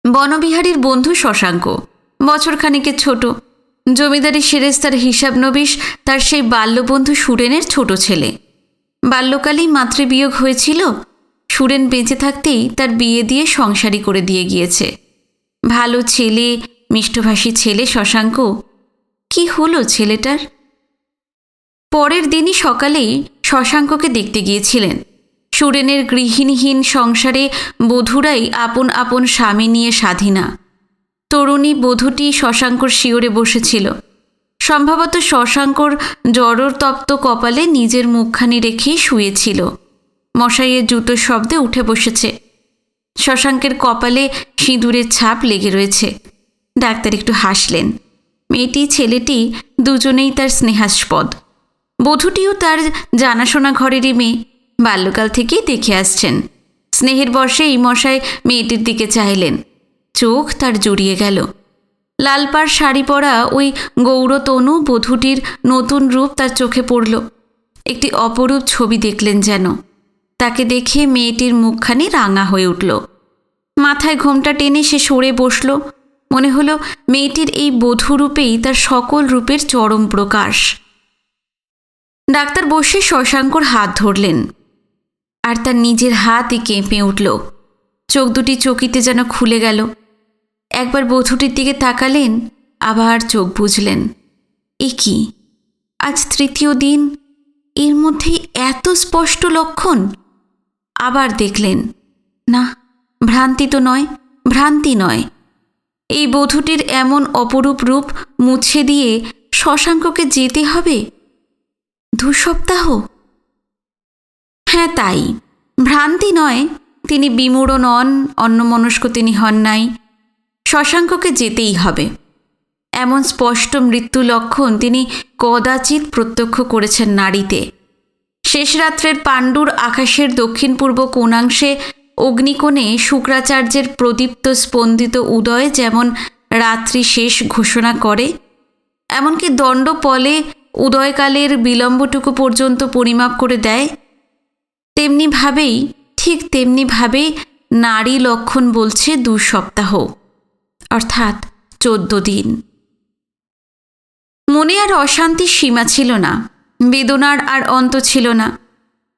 বনবিহারীর বন্ধু শশাঙ্ক, বছরখানেকের ছোট। জমিদারি সেরেস্তার হিসাব নবিশ তার সেই বাল্যবন্ধু সুরেনের ছোট ছেলে। বাল্যকালেই মাতৃবিয়োগ হয়েছিল। সুরেন বেঁচে থাকতেই তার বিয়ে দিয়ে সংসারী করে দিয়ে গিয়েছে। ভালো ছেলে, মিষ্টভাষী ছেলে শশাঙ্ক। কি হলো ছেলেটার? পরের দিনই সকালেই শশাঙ্ককে দেখতে গিয়েছিলেন। সুরেনের গৃহিণীহীন সংসারে বধূরাই আপন আপন স্বামী নিয়ে স্বাধীনা। তরুণী বধূটি শশাঙ্কর শিয়রে বসেছিল। সম্ভবত শশাঙ্কর জড়তপ্ত কপালে নিজের মুখখানি রেখেই শুয়েছিল। মশাইয়ের জুতোর শব্দে উঠে বসেছে। শশাঙ্কের কপালে সিঁদুরের ছাপ লেগে রয়েছে। ডাক্তার একটু হাসলেন। মেয়েটি ছেলেটি দুজনেই তার স্নেহাস্পদ। বধূটিও তার জানাশোনা ঘরেরই মেয়ে, বাল্যকাল থেকেই দেখে আসছেন। স্নেহের বশে এই মশাই মেয়েটির দিকে চাইলেন। চোখ তার জুড়িয়ে গেল। লালপাড় শাড়ি পরা ওই গৌরতনু বধূটির নতুন রূপ তার চোখে পড়ল। একটি অপরূপ ছবি দেখলেন যেন। তাকে দেখে মেয়েটির মুখখানি রাঙা হয়ে উঠল। মাথায় ঘোমটা টেনে সে সরে বসল। মনে হলো মেয়েটির এই বধূরূপেই তার সকল রূপের চরম প্রকাশ। ডাক্তার বসে শশাঙ্কর হাত ধরলেন, আর তার নিজের হাতই কেঁপে উঠল। চোখ দুটি চকিতে যেন খুলে গেল। একবার বধূটির দিকে তাকালেন, আবার চোখ বুজলেন। এ কি, আজ তৃতীয় দিন, এর মধ্যেই এত স্পষ্ট লক্ষণ? আবার দেখলেন, না, ভ্রান্তি তো নয়, ভ্রান্তি নয়। এই বধূটির এমন অপরূপ রূপ মুছে দিয়ে শশাঙ্ককে যেতে হবে 2 সপ্তাহ। হ্যাঁ, তাই, ভ্রান্তি নয়। তিনি বিমূঢ় নন, অন্যমনস্ক তিনি হন নাই। শশাঙ্ককে যেতেই হবে। এমন স্পষ্ট মৃত্যু লক্ষণ তিনি কদাচিৎ প্রত্যক্ষ করেছেন নারীতে। শেষ রাত্রের পাণ্ডুর আকাশের দক্ষিণ পূর্ব কোণাংশে অগ্নিকোণে শুক্রাচার্যের প্রদীপ্ত স্পন্দিত উদয় যেমন রাত্রি শেষ ঘোষণা করে, এমনকি দণ্ডপলে উদয়কালের বিলম্বটুকু পর্যন্ত পরিমাপ করে দেয়, তেমনিভাবেই, ঠিক তেমনিভাবেই নারী লক্ষণ বলছে 2 সপ্তাহ, অর্থাৎ 14 দিন। মনে আর অশান্তির সীমা ছিল না, বেদনার আর অন্ত ছিল না।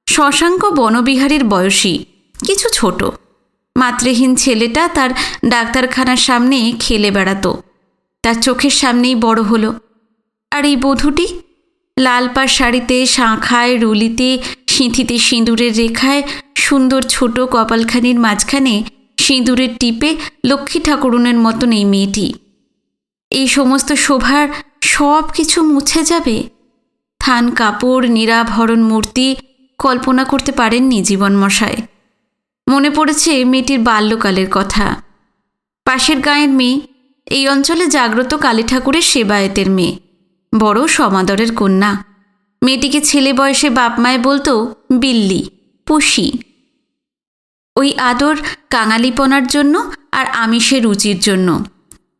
শশাঙ্ক বনবিহারীর বয়সী, কিছু ছোট। মাতৃহীন ছেলেটা তার ডাক্তারখানার সামনে খেলে বেড়াতো, তার চোখের সামনেই বড় হলো। আর এই বধূটি লালপাড় শাড়িতে, শাঁখায়, রুলিতে, সিঁথিতে সিঁদুরের রেখায়, সুন্দর ছোট কপালখানির মাঝখানে সিঁদুরের টিপে লক্ষ্মী ঠাকুরুনের মতন এই মেয়েটি। এই সমস্ত শোভার সব কিছু মুছে যাবে। থান কাপড়, নিরাভরণ মূর্তি কল্পনা করতে পারেননি জীবনমশায়। মনে পড়েছে মেয়েটির বাল্যকালের কথা। পাশের গাঁয়ের মেয়ে, এই অঞ্চলে জাগ্রত কালী ঠাকুরের সেবায়েতের মেয়ে, বড় সমাদরের কন্যা। মেয়েটিকে ছেলে বয়সে বাপ মায়ে বলতো বিল্লি, পুষি। ওই আদর কাঙালিপনার জন্য আর আমিষের রুচির জন্য।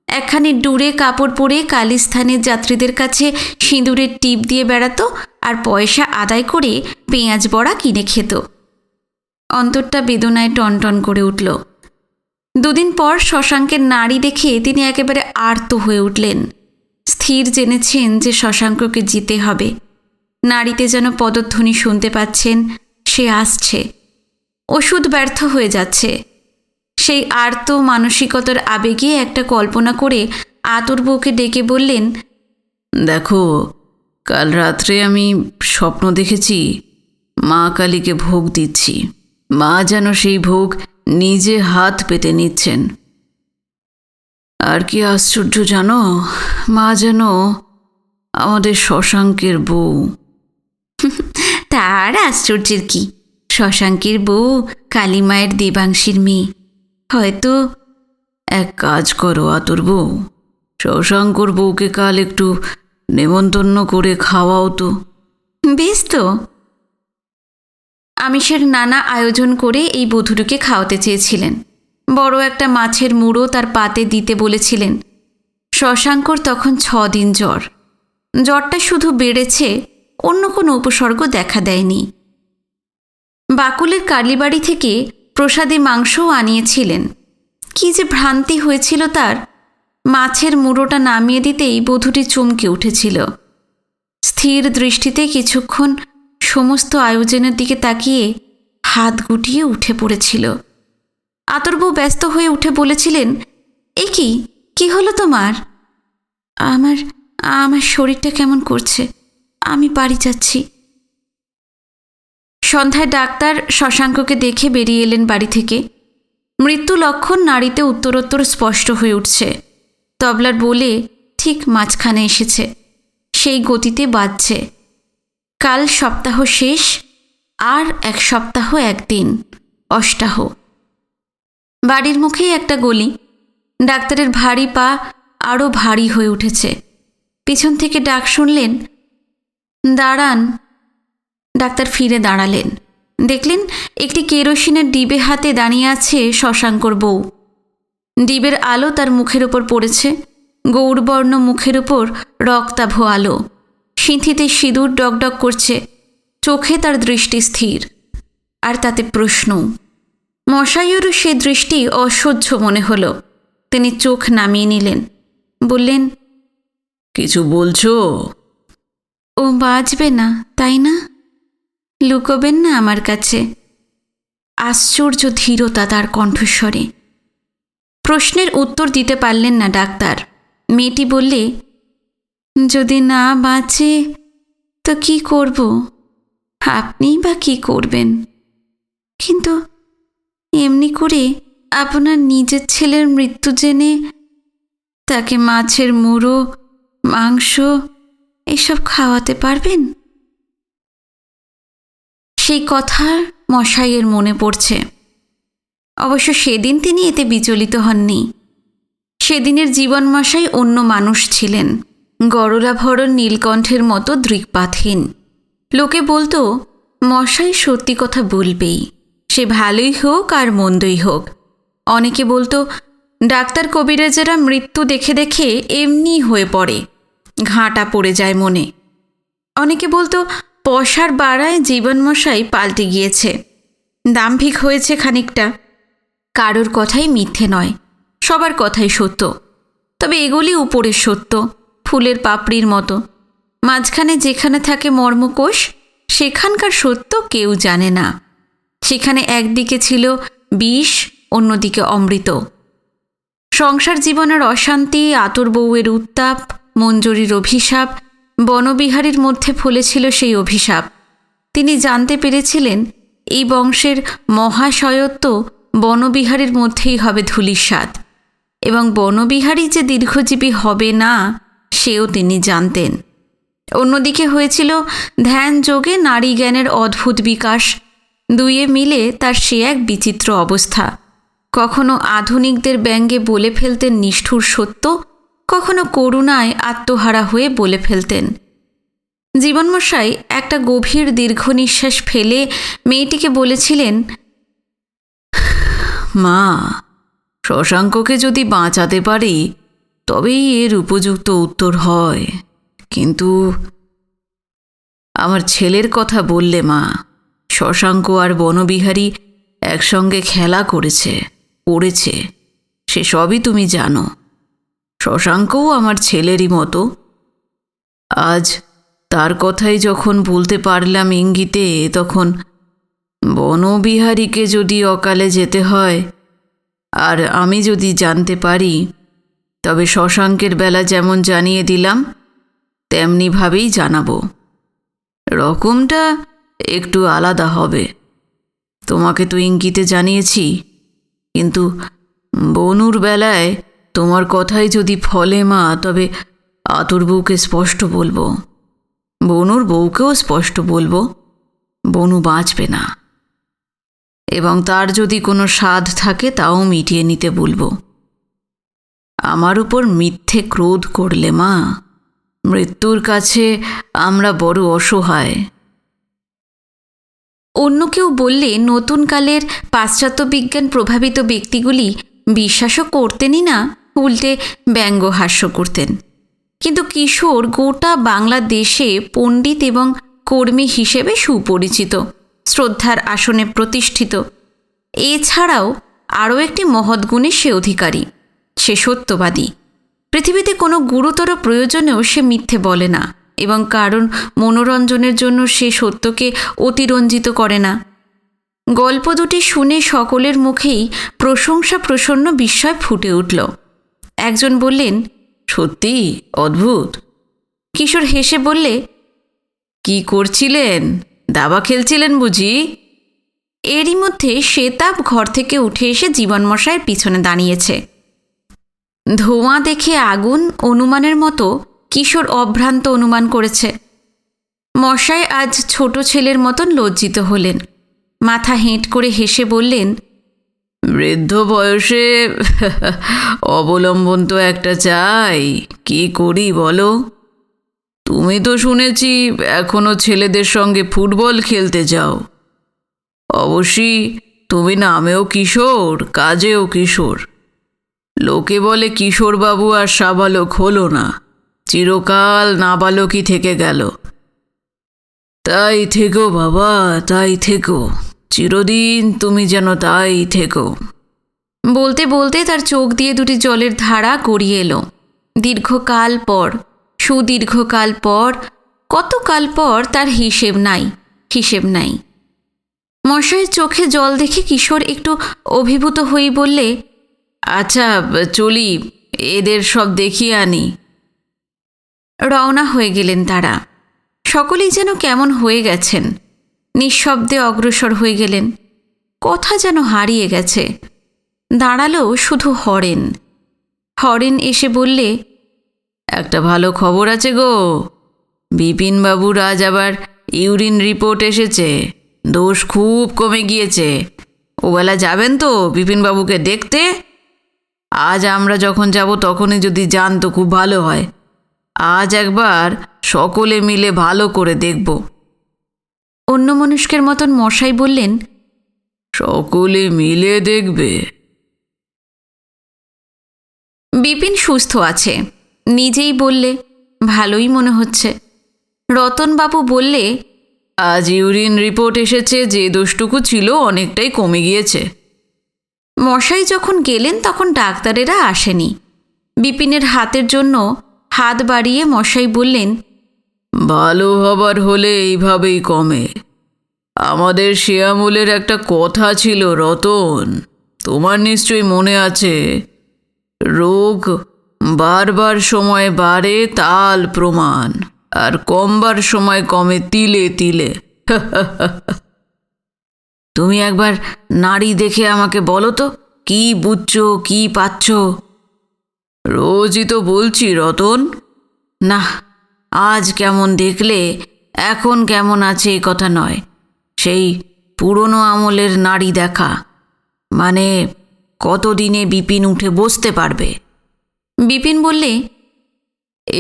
একখানি ডুরে কাপড় পরে কালীস্থানের যাত্রীদের কাছে সিঁদুরের টিপ দিয়ে বেড়াতো আর পয়সা আদায় করে পেঁয়াজ বড়া কিনে খেত। অন্তরটা বেদনায় টনটন করে উঠল। 2 দিন পর শশাঙ্কের নাড়ি দেখে তিনি একেবারে আর্ত হয়ে উঠলেন। স্থির জেনেছেন যে শশাঙ্ককে যেতে হবে। নাড়িতে যেন পদধ্বনি শুনতে পাচ্ছেন, সে আসছে। ওষুধ ব্যর্থ হয়ে যাচ্ছে। সেই আর্ত মানসিকতার আবেগে একটা কল্পনা করে আতর বউকে ডেকে বললেন, দেখো, কাল রাত্রে আমি স্বপ্ন দেখেছি মা কালীকে ভোগ দিচ্ছি। মা যেন সেই ভোগ নিজে হাত পেতে নিচ্ছেন। আর কি আশ্চর্য জানো, মা যেন আমাদের শশাঙ্কের বউ। তার আশ্চর্যের কি? শশাঙ্কের বউ কালীমায়ের দেবাংশীর মেয়ে। হয়তো এক কাজ করো আতর বউ, শশাঙ্কর বউকে কাল একটু নেমন্তন্ন করে খাওয়াও তো। বেশ তো। আমিষের নানা আয়োজন করে এই বধূটিকে খাওয়াতে চেয়েছিলেন। বড় একটা মাছের মুড়ো তার পাতে দিতে বলেছিলেন। শশাঙ্কর তখন 6 দিন জ্বর। জ্বরটা শুধু বেড়েছে, অন্য কোনো উপসর্গ দেখা দেয়নি। বাকুলের কালীবাড়ি থেকে প্রসাদী মাংসও আনিয়েছিলেন। কি যে ভ্রান্তি হয়েছিল তার! মাছের মুড়োটা নামিয়ে দিতেই বধূটি চমকে উঠেছিল। স্থির দৃষ্টিতে কিছুক্ষণ সমস্ত আয়োজনের দিকে তাকিয়ে হাত গুটিয়ে উঠে পড়েছিল। আতরবউ ব্যস্ত হয়ে উঠে বলেছিলেন, এ কি, কি হলো তোমার? আমার শরীরটা কেমন করছে, আমি বাড়ি যাচ্ছি। সন্ধ্যায় ডাক্তার শশাঙ্ককে দেখে বেরিয়ে এলেন বাড়ি থেকে। মৃত্যু লক্ষণ নাড়িতে উত্তরোত্তর স্পষ্ট হয়ে উঠছে। তবলার বলে ঠিক মাঝখানে এসেছে। সেই গতিতে বাজছে। কাল সপ্তাহ শেষ, আর 1 সপ্তাহ 1 দিন, অষ্টাহ। বাড়ির মুখেই একটা গলি। ডাক্তারের ভারী পা আরও ভারী হয়ে উঠেছে। পিছন থেকে ডাক শুনলেন, দাঁড়ান। ডাক্তার ফিরে দাঁড়ালেন। দেখলেন একটি কেরোসিনের ডিবে হাতে দাঁড়িয়ে আছে শশাঙ্কর বউ। ডিবের আলো তার মুখের ওপর পড়েছে। গৌরবর্ণ মুখের ওপর রক্তাভ আলো। সিঁথিতে সিঁদুর ডগডগ করছে। চোখে তার দৃষ্টি স্থির, আর তাতে প্রশ্ন। মশাইয়েরও সে দৃষ্টি অসহ্য মনে হলো। তিনি চোখ নামিয়ে নিলেন, বললেন, কিছু বলছো? ও বাঁচবে না, তাই না? লুকোবেন না আমার কাছে? আশ্চর্য ধীরতা তার কণ্ঠস্বরে। প্রশ্নের উত্তর দিতে পারলেন না ডাক্তার। মেয়েটি বললে, যদি না বাঁচে তো কি করব? আপনিই বা কি করবেন? কিন্তু এমনি করে আপনার নিজের ছেলের মৃত্যু জেনে তাকে মাছের মুড়ো, মাংস এসব খাওয়াতে পারবেন? সেই কথা মশাইয়ের মনে পড়ছে। অবশ্য সেদিন তিনি এতে বিচলিত হননি। সেদিনের জীবন মশাই অন্য মানুষ ছিলেন, গরলাভরণ নীলকণ্ঠের মতো দৃক্পাতহীন। লোকে বলতো, মশাই সত্যি কথা বলবেই, সে ভালোই হোক আর মন্দই হোক। অনেকে বলতো, ডাক্তার কবিরাজেরা মৃত্যু দেখে দেখে এমনি হয়ে পড়ে, ঘাঁটা পড়ে যায় মনে। অনেকে বলতো, পয়সার বাড়ায় জীবনমশাই পাল্টে গিয়েছে, দাম্ভিক হয়েছে খানিকটা। কারোর কথাই মিথ্যে নয়, সবার কথাই সত্য। তবে এগুলি উপরের সত্য, ফুলের পাপড়ির মতো। মাঝখানে যেখানে থাকে মর্মকোষ, সেখানকার সত্য কেউ জানে না। সেখানে একদিকে ছিল বিষ, অন্যদিকে অমৃত। সংসার জীবনের অশান্তি, আতর বউয়ের উত্তাপ, মঞ্জুরির অভিশাপ, বনবিহারীর মধ্যে ফলেছিল সেই অভিশাপ। তিনি জানতে পেরেছিলেন এই বংশের মহাশয়ত্ব বনবিহারীর মধ্যেই হবে ধূলিসাৎ, এবং বনবিহারী যে দীর্ঘজীবী হবে না সেও তিনি জানতেন। অন্যদিকে হয়েছিল ধ্যান যোগে নারী জ্ঞানের অদ্ভুত বিকাশ। দুইয়ে মিলে তার সে এক বিচিত্র অবস্থা। কখনো আধুনিকদের ব্যঙ্গে বলে ফেলতেন নিষ্ঠুর সত্য, কখনো করুণায় আত্মহারা হয়ে বলে ফেলতেন। জীবনমশাই একটা গভীর দীর্ঘ নিঃশ্বাস ফেলে মেয়েটিকে বলেছিলেন, মা, শশাঙ্ককে যদি বাঁচাতে পারি তবেই এর উপযুক্ত উত্তর হয়। কিন্তু আমার ছেলের কথা বললে মা, শশাঙ্ক আর বনবিহারী একসঙ্গে খেলা করেছে, পড়েছে, সে সবই তুমি জানো। শশাঙ্কও আমার ছেলেরই মতো। আজ তার কথাই যখন বলতে পারলাম ইঙ্গিতে, তখন বনবিহারীকে যদি অকালে যেতে হয় আর আমি যদি জানতে পারি, তবে শশাঙ্কের বেলা যেমন জানিয়ে দিলাম তেমনিভাবেই জানাবো। রকমটা একটু আলাদা হবে। তোমাকে তো ইঙ্গিতে জানিয়েছি, কিন্তু বনুর বেলায় তোমার কথাই যদি ফলে মা, তবে আতুর বউকে স্পষ্ট বলবো, বনুর বউকেও স্পষ্ট বলবো, বনু বাঁচবে না, এবং তার যদি কোনো সাধ থাকে তাও মিটিয়ে নিতে বলবো। আমার উপর মিথ্যে ক্রোধ করলে মা, মৃত্যুর কাছে আমরা বড় অসহায়। অন্য কেউ বললে নতুন কালের পাশ্চাত্য বিজ্ঞান প্রভাবিত ব্যক্তিগুলি বিশ্বাসও করতেনই না, উল্টে ব্যঙ্গ হাস্য করতেন। কিন্তু কিশোর গোটা বাংলাদেশে পণ্ডিত এবং কর্মী হিসেবে সুপরিচিত, শ্রদ্ধার আসনে প্রতিষ্ঠিত। এছাড়াও আরও একটি মহৎ গুণে সে অধিকারী, সে সত্যবাদী। পৃথিবীতে কোনো গুরুতর প্রয়োজনেও সে মিথ্যে বলে না, এবং কারণ মনোরঞ্জনের জন্য সে সত্যকে অতিরঞ্জিত করে না। গল্প দুটি শুনে সকলের মুখেই প্রশংসা প্রসন্ন বিস্ময় ফুটে উঠল। একজন বললেন, সত্যি অদ্ভুত। কিশোর হেসে বললে, কি করছিলেন? দাবা খেলছিলেন বুঝি? এরই মধ্যে শ্বেতাব ঘর থেকে উঠে এসে জীবনমশাইয়ের পিছনে দাঁড়িয়েছে। ধোঁয়া দেখে আগুন অনুমানের মতো কিশোর অভ্রান্ত অনুমান করেছে। মশাই আজ ছোট ছেলের মতন লজ্জিত হলেন। মাথা হেঁট করে হেসে বললেন, বৃদ্ধ বয়সে অবলম্বন তো একটা চাই, কি করি বলো? তুমি তো শুনেছি এখনো ছেলেদের সঙ্গে ফুটবল খেলতে যাও। অবশ্যই তুমি নামেও কিশোর, কাজেও কিশোর। লোকে বলে কিশোরবাবু আর সাবালক হলো না, চিরকাল নাবালকই থেকে গেল। তাই থেকো বাবা, তাই থেকো, চিরদিন তুমি যেন তাই থেকো। বলতে বলতে তার চোখ দিয়ে দুটি জলের ধারা গড়িয়ে এলো। দীর্ঘকাল পর, সুদীর্ঘকাল পর, কতকাল পর তার হিসেব নাই। মশাইয়ের চোখে জল দেখে কিশোর একটু অভিভূত হয়ে বললে, আচ্ছা চলি, এদের সব দেখিয়ে আনি। রওনা হয়ে গেলেন তারা। সকলেই যেন কেমন হয়ে গেছেন, নিঃশব্দে অগ্রসর হয়ে গেলেন। কথা যেন হারিয়ে গেছে। দাঁড়ালো শুধু হরেন এসে বললে, একটা ভালো খবর আছে গো, বিপিনবাবুর আজ আবার ইউরিন রিপোর্ট এসেছে, দোষ খুব কমে গিয়েছে। ওবেলা যাবেন তো বিপিনবাবুকে দেখতে? আজ আমরা যখন যাব তখনই যদি যান তো খুব ভালো হয়। আজ একবার সকলে মিলে ভালো করে দেখব। অন্যমনস্কের মতন মশাই বললেন, সকলে মিলে দেখবে? বিপিন সুস্থ আছে, নিজেই বললে, ভালোই মনে হচ্ছে। রতনবাবু বললে, আজ ইউরিন রিপোর্ট এসেছে, যে দোষটুকু ছিল অনেকটাই কমে গিয়েছে। মশাই যখন গেলেন তখন ডাক্তারেরা আসেনি। বিপিনের হাতের জন্য হাত বাড়িয়ে মশাই বললেন, ভালো হবার হলে এইভাবেই কমে। আমাদের শিয়ামুলের একটা কথা ছিল রতন, তোমার নিশ্চয়ই মনে আছে, রোগ বারবার সময় বাড়ে তাল প্রমাণ, আর কমবার সময় কমে তিলে তিলে। তুমি একবার নাড়ি দেখে আমাকে বলো তো, কি বুঝছো, কি পাচ্ছ? রোজই তো বলছি রতন। না, আজ কেমন দেখলে এখন কেমন আছে এই কথা নয়, সেই পুরনো আমলের নাড়ি দেখা, মানে কতদিনে বিপিন উঠে বসতে পারবে। বিপিন বললে,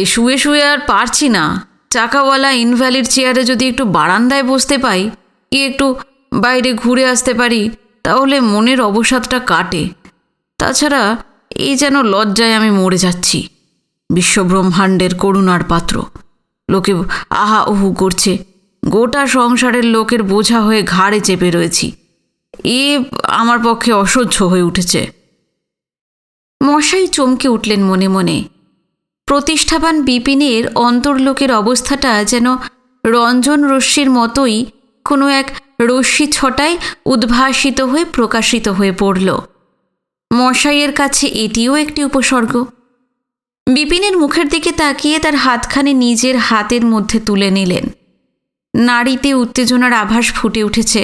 শুয়ে শুয়ে আর পারছি না। চাকাওয়ালা ইনভ্যালিড চেয়ারে যদি একটু বারান্দায় বসতে পাই, কি একটু বাইরে ঘুরে আসতে পারি, তাহলে মনের অবসাদটা কাটে। তাছাড়া এই যেন লজ্জায় আমি মরে যাচ্ছি। বিশ্বব্রহ্মাণ্ডের করুণার পাত্র, লোকে আহা উহু করছে, গোটা সংসারের লোকের বোঝা হয়ে ঘাড়ে চেপে রয়েছি। এ আমার পক্ষে অসহ্য হয়ে উঠেছে। মশাই চমকে উঠলেন মনে মনে। প্রতিষ্ঠাবান বিপিনের অন্তর্লোকের অবস্থাটা যেন রঞ্জন রশ্মির মতোই কোনো এক রশ্মি ছটায় উদ্ভাসিত হয়ে প্রকাশিত হয়ে পড়ল। মশাইয়ের কাছে এটিও একটি উপসর্গ। বিপিনের মুখের দিকে তাকিয়ে তার হাতখানি নিজের হাতের মধ্যে তুলে নিলেন। নাড়িতে উত্তেজনার আভাস ফুটে উঠেছে।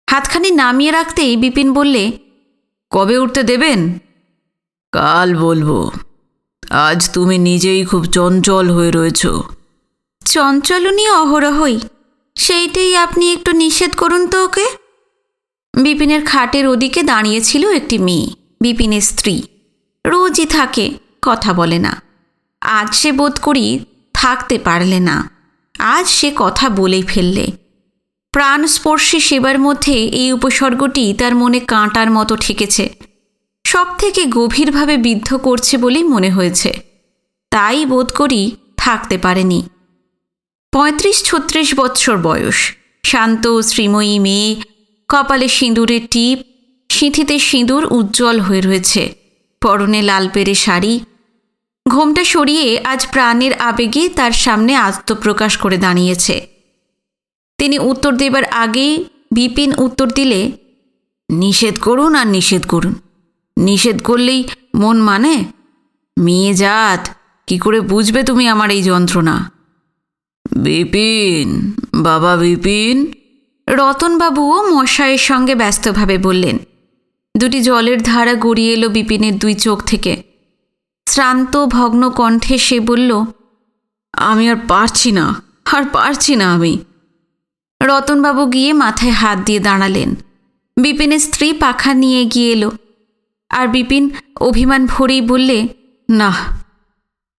হাতখানি নামিয়ে রাখতেই বিপিন বললে, কবে উঠতে দেবেন? কাল বলবো। আজ তুমি নিজেই খুব চঞ্চল হয়ে রয়েছ। চঞ্চলনী অহরহই, সেইটাই আপনি একটু নিষেধ করুন তো ওকে। বিপিনের খাটের ওদিকে দাঁড়িয়েছিল একটি মেয়ে, বিপিনের স্ত্রী। রোজই থাকে, কথা বলে না। আজ সে বোধ করি থাকতে পারলে না। আজ সে কথা বলেই ফেললে। প্রাণস্পর্শী সেবার মধ্যে এই উপসর্গটি তার মনে কাঁটার মতো ঠেকেছে, সব থেকে গভীরভাবে বিদ্ধ করছে বলেই মনে হয়েছে। তাই বোধ করি থাকতে পারেনি। 35-36 বৎসর বয়স, শান্ত শ্রীময়ী মেয়ে, কপালে সিঁদুরের টিপ, সিঁথিতে সিঁদুর উজ্জ্বল হয়ে রয়েছে, পরনে লাল পেরে শাড়ি। ঘোমটা সরিয়ে আজ প্রাণের আবেগে তার সামনে আত্মপ্রকাশ করে দাঁড়িয়েছে। তিনি উত্তর দেবার আগেই বিপিন উত্তর দিলে, নিষেধ করুন আর নিষেধ করুন, নিষেধ করলেই মন মানে? মেয়ে জাত, কি করে বুঝবে তুমি আমার এই যন্ত্রণা? বিপিন, বাবা বিপিন। রতনবাবুও মশাইয়ের সঙ্গে ব্যস্তভাবে বললেন। দুটি জলের ধারা গড়িয়ে এলো বিপিনের দুই চোখ থেকে। শ্রান্ত ভগ্ন কণ্ঠে সে বলল, আমি আর পারছি না আমি। রতনবাবু গিয়ে মাথায় হাত দিয়ে দাঁড়ালেন। বিপিনের স্ত্রী পাখা নিয়ে এগিয়ে এলো, আর বিপিন অভিমান ভরেই বললে, না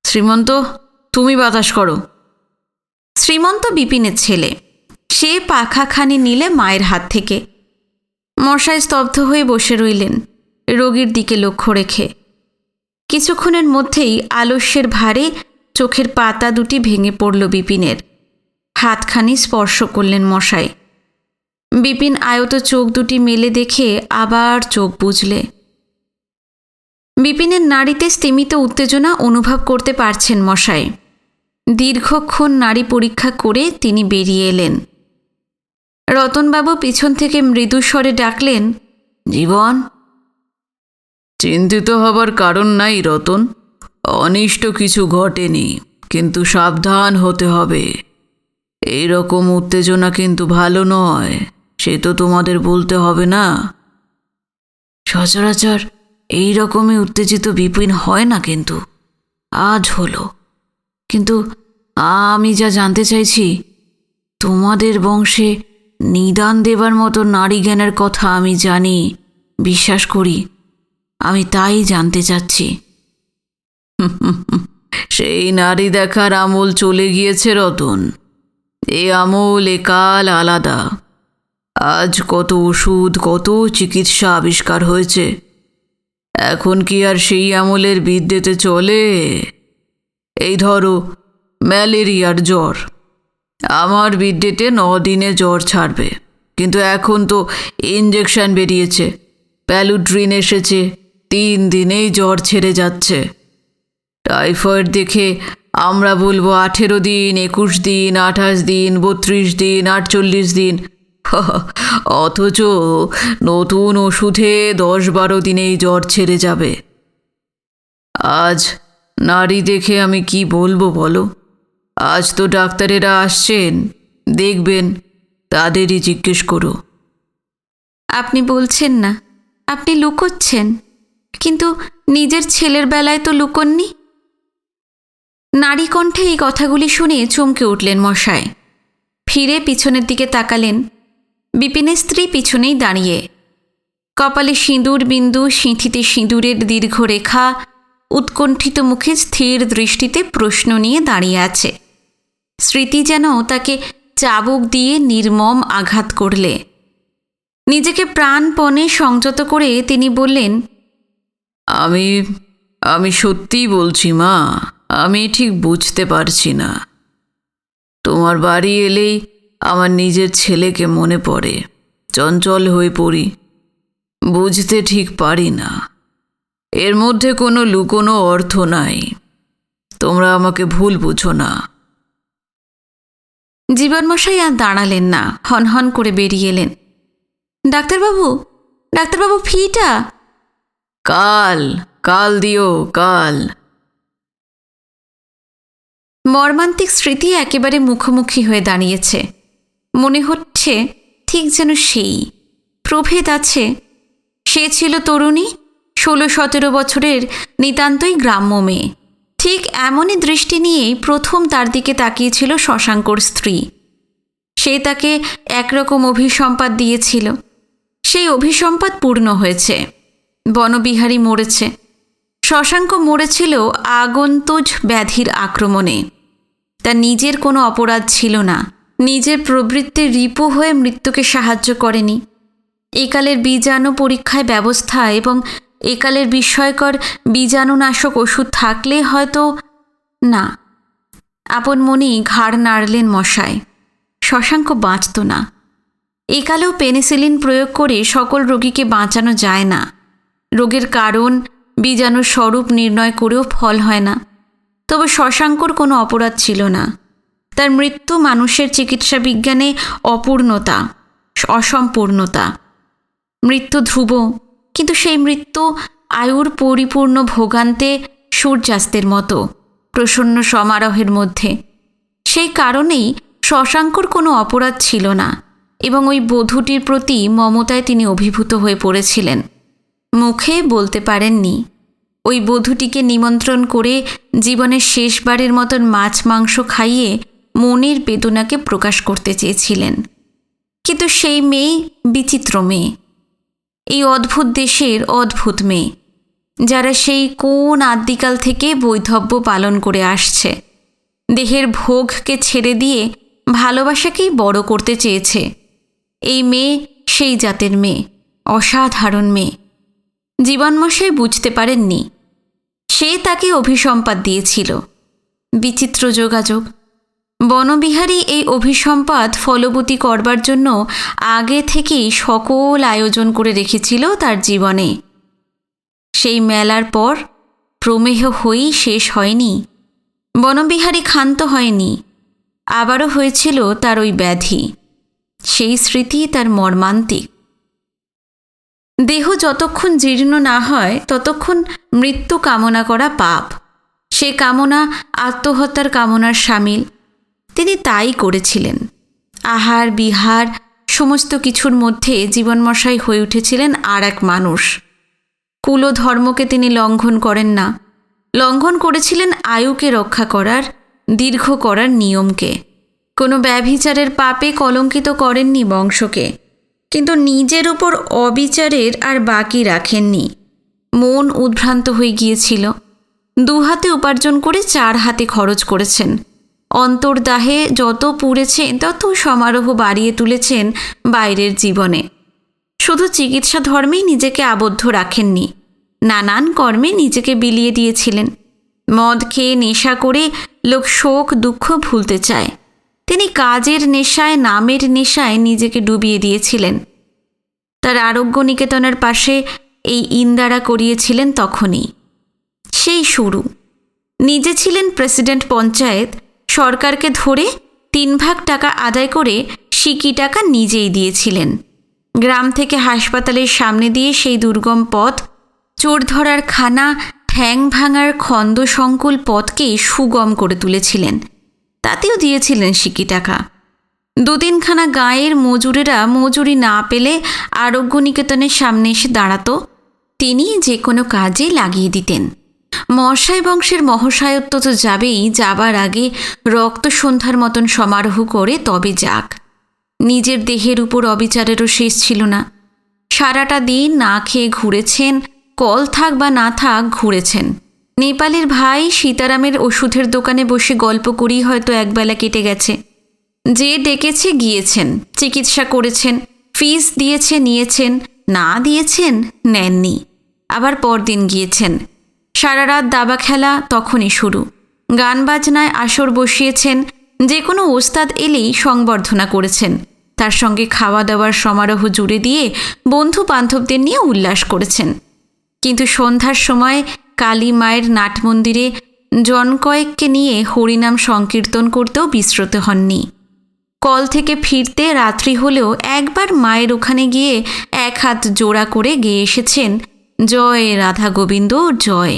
শ্রীমন্ত, তুমি বাতাস করো। শ্রীমন্ত বিপিনের ছেলে, সে পাখাখানি নিলে মায়ের হাত থেকে। মশায় স্তব্ধ হয়ে বসে রইলেন, রোগীর দিকে লক্ষ্য রেখে। কিছুক্ষণের মধ্যেই আলস্যের ভারে চোখের পাতা দুটি ভেঙে পড়ল বিপিনের। হাতখানি স্পর্শ করলেন মশাই। বিপিন আয়ত চোখ দুটি মেলে দেখে আবার চোখ বুজলে। বিপিনের নাড়িতে স্তিমিত উত্তেজনা অনুভব করতে পারছেন মশাই। দীর্ঘক্ষণ নাড়ি পরীক্ষা করে তিনি বেরিয়ে এলেন। রতনবাবু পিছন থেকে মৃদু স্বরে ডাকলেন, জীবন। চিন্তিত হবার কারণ নাই রতন, অনিষ্ট কিছু ঘটেনি, কিন্তু সাবধান হতে হবে। এই রকম উত্তেজনা কিন্তু ভালো নয়, সে তো তোমাদের বলতে হবে না। সচরাচর এই রকমই উত্তেজিত বিপিন হয় না, কিন্তু আজ হলো। কিন্তু আমি যা জানতে চাইছি, তোমাদের বংশে নিদান দেবার মতো নারী জ্ঞানের কথা আমি জানি, বিশ্বাস করি। আমি তাই জানতে চাচ্ছি। সেই নারী দেখার আমল চলে গিয়েছে রতন। এ আমল এ কাল আলাদা। আজ কত ওষুধ, কত চিকিৎসা আবিষ্কার হয়েছে, এখন কি আর সেই আমলের বিদ্যেতে চলে? এই ধরো ম্যালেরিয়ার জ্বর, আমার বিদ্যেতে 9 দিনে জ্বর ছাড়বে, কিন্তু এখন তো ইঞ্জেকশন বেরিয়েছে, প্যালুড্রিন এসেছে, 3 দিনেই জ্বর ছেড়ে যাচ্ছে। টাইফয়েড দেখে আমরা বলবো 18 দিন, 21 দিন, 28 দিন, 32 দিন, 48 দিন, অথচ নতুন ওষুধে 10-12 দিনেই জ্বর ছেড়ে যাবে। আজ নারী দেখে আমি কি বলবো বলো? আজ তো ডাক্তারেরা আসছেন, দেখবেন, তাদেরই জিজ্ঞেস করো। আপনি বলছেন না, আপনি লুকোচ্ছেন, কিন্তু নিজের ছেলের বেলায় তো লুকোননি। নারী কণ্ঠে এই কথাগুলি শুনে চমকে উঠলেন মশায়। ফিরে পিছনের দিকে তাকালেন। বিপিনের স্ত্রী পিছনেই দাঁড়িয়ে, কপালে সিঁদুর বিন্দু, সিঁথিতে সিঁদুরের দীর্ঘ রেখা, উৎকণ্ঠিত মুখে স্থির দৃষ্টিতে প্রশ্ন নিয়ে দাঁড়িয়ে আছে। স্মৃতি যেন তাকে চাবুক দিয়ে নির্মম আঘাত করলে। নিজেকে প্রাণপণে সংযত করে তিনি বললেন, আমি সত্যিই বলছি মা, আমি ঠিক বুঝতে পারছি না। তোমার বাড়ি এলেই আমার নিজের ছেলেকে মনে পড়ে, চঞ্চল হয়ে পড়ি, বুঝতে ঠিক পারি না। এর মধ্যে কোনো লুকোনো অর্থ নাই, তোমরা আমাকে ভুল বুঝো না। জীবনমশাই আর দাঁড়ালেন না, হনহন করে বেরিয়ে এলেন। ডাক্তারবাবু, ডাক্তারবাবু, ফিটা কাল দিও, কাল। মর্মান্তিক স্মৃতি একেবারে মুখোমুখি হয়ে দাঁড়িয়েছে। মনে হচ্ছে ঠিক যেন সেই প্রভেদ আছে। সে ছিল তরুণী, 16-17 বছরের নিতান্তই গ্রাম্য মেয়ে। ঠিক এমনই দৃষ্টি নিয়েই প্রথম তার দিকে তাকিয়েছিল শশাঙ্কর স্ত্রী। সে তাকে একরকম অভিসম্পাদ দিয়েছিল। সেই অভিসম্পাদ পূর্ণ হয়েছে। বনবিহারী মরেছে, শশাঙ্ক মরেছিল আগন্তুজ ব্যাধির আক্রমণে। তার নিজের কোনো অপরাধ ছিল না, নিজের প্রবৃত্তির রিপু হয়ে মৃত্যুকে সাহায্য করেনি। একালের বীজাণু পরীক্ষায় ব্যবস্থা এবং একালের বিস্ময়কর বীজাণুনাশক ওষুধ থাকলে হয়তো না। আপন মনেই ঘাড় নাড়লেন মশায়। শশাঙ্ক বাঁচত না। একালেও পেনিসিলিন প্রয়োগ করে সকল রোগীকে বাঁচানো যায় না। রোগের কারণ, বীজাণুর স্বরূপ নির্ণয় করেও ফল হয় না। তবে শশাঙ্কর কোনো অপরাধ ছিল না। তার মৃত্যু মানুষের চিকিৎসা বিজ্ঞানে অপূর্ণতা, অসম্পূর্ণতা। মৃত্যু ধ্রুব, কিন্তু সেই মৃত্যু আয়ুর পরিপূর্ণ ভোগান্তে সূর্যাস্তের মতো প্রসন্ন সমারোহের মধ্যে। সেই কারণেই শশাঙ্কর কোনো অপরাধ ছিল না এবং ওই বধূটির প্রতি মমতায় তিনি অভিভূত হয়ে পড়েছিলেন। মুখে বলতে পারেননি, ওই বধূটিকে নিমন্ত্রণ করে জীবনের শেষবারের মতন মাছ মাংস খাইয়ে মনের বেদনাকে প্রকাশ করতে চেয়েছিলেন। কিন্তু সেই মেয়ে বিচিত্র মেয়ে, এই অদ্ভুত দেশের অদ্ভুত মেয়ে, যারা সেই কোন আদ্যিকাল থেকে বৈধব্য পালন করে আসছে, দেহের ভোগকে ছেড়ে দিয়ে ভালোবাসাকেই বড় করতে চেয়েছে। এই মেয়ে সেই জাতের মেয়ে, অসাধারণ মেয়ে। জীবনমশাই বুঝতে পারেননি, সে তাকে অভিসম্পাদ দিয়েছিল। বিচিত্র যোগাযোগ। বনবিহারী এই অভিসম্পাদ ফলবতী করবার জন্য আগে থেকেই সকল আয়োজন করে রেখেছিল তার জীবনে। সেই মেলার পর প্রমেহ হয়েই শেষ হয়নি। বনবিহারী ক্ষান্ত হয়নি, আবারও হয়েছিল তার ওই ব্যাধি। সেই স্মৃতি তার মর্মান্তিক। দেহ যতক্ষণ জীর্ণ না হয় ততক্ষণ মৃত্যু কামনা করা পাপ। সে কামনা আত্মহত্যার কামনার সামিল। তিনি তাই করেছিলেন। আহার বিহার সমস্ত কিছুর মধ্যে জীবনমশাই হয়ে উঠেছিলেন আর এক মানুষ। কুলধর্মকে তিনি লঙ্ঘন করেন না, লঙ্ঘন করেছিলেন আয়ুকে রক্ষা করার, দীর্ঘ করার নিয়মকে। কোনো ব্যভিচারের পাপে কলঙ্কিত করেননি বংশকে, কিন্তু নিজের উপর অবিচারের আর বাকি রাখেননি। মন উদ্ভ্রান্ত হয়ে গিয়েছিল। 2 হাতে উপার্জন করে 4 হাতে খরচ করেছেন। অন্তর্দাহে যত পুড়েছেন তত সমারোহ বাড়িয়ে তুলেছেন বাইরের জীবনে। শুধু চিকিৎসা ধর্মেই নিজেকে আবদ্ধ রাখেননি, নানান কর্মে নিজেকে বিলিয়ে দিয়েছিলেন। মদ খেয়ে নেশা করে লোক শোক দুঃখ ভুলতে চায়, তিনি কাজের নেশায়, নামের নেশায় নিজেকে ডুবিয়ে দিয়েছিলেন। তার আরোগ্য নিকেতনের পাশে এই ইন্দারা করিয়েছিলেন তখনই। সেই শুরু। নিজে ছিলেন প্রেসিডেন্ট পঞ্চায়েত, সরকারকে ধরে 3 ভাগ টাকা আদায় করে সিকি টাকা নিজেই দিয়েছিলেন। গ্রাম থেকে হাসপাতালের সামনে দিয়ে সেই দুর্গম পথ, চোর ধরার খানা, ঠ্যাং ভাঙার খন্দ সংকুল পথকে সুগম করে তুলেছিলেন। তাতেও দিয়েছিলেন সিকি টাকা। 2-3 খানা গাঁয়ের মজুরেরা মজুরি না পেলে আরোগ্য নিকেতনের সামনে এসে দাঁড়াতো, তিনি যে কোনো কাজে লাগিয়ে দিতেন। মশাই বংশের মহাশয়ত্ব তো যাবেই, যাবার আগে রক্ত সন্ধ্যার মতন সমারোহ করে তবে যাক। নিজের দেহের উপর অবিচারেরও শেষ ছিল না। সারাটা দিন না খেয়ে ঘুরেছেন, কল থাক বা না থাক ঘুরেছেন। নেপালের ভাই সীতারামের ওষুধের দোকানে বসে গল্প করেই হয়তো একবেলা কেটে গেছে। যে ডেকেছে গিয়েছেন, চিকিৎসা করেছেন, ফিস দিয়েছে নিয়েছেন, না দিয়েছেন নেননি, আবার পরদিন গিয়েছেন। সারা রাত দাবা খেলা তখনই শুরু। গান বাজনায় আসর বসিয়েছেন, যে কোনো ওস্তাদ এলেই সংবর্ধনা করেছেন। তার সঙ্গে খাওয়া দাওয়ার সমারোহ জুড়ে দিয়ে বন্ধু বান্ধবদের নিয়ে উল্লাস করেছেন। কিন্তু সন্ধ্যার সময় কালী মায়ের নাটমন্দিরে জনকয়েককে নিয়ে হরিনাম সংকীর্তন করতেও বিস্রত হননি। কল থেকে ফিরতে রাত্রি হলেও একবার মায়ের ওখানে গিয়ে 1 হাত জোড়া করে গেয়ে এসেছেন, জয় রাধা গোবিন্দ জয়।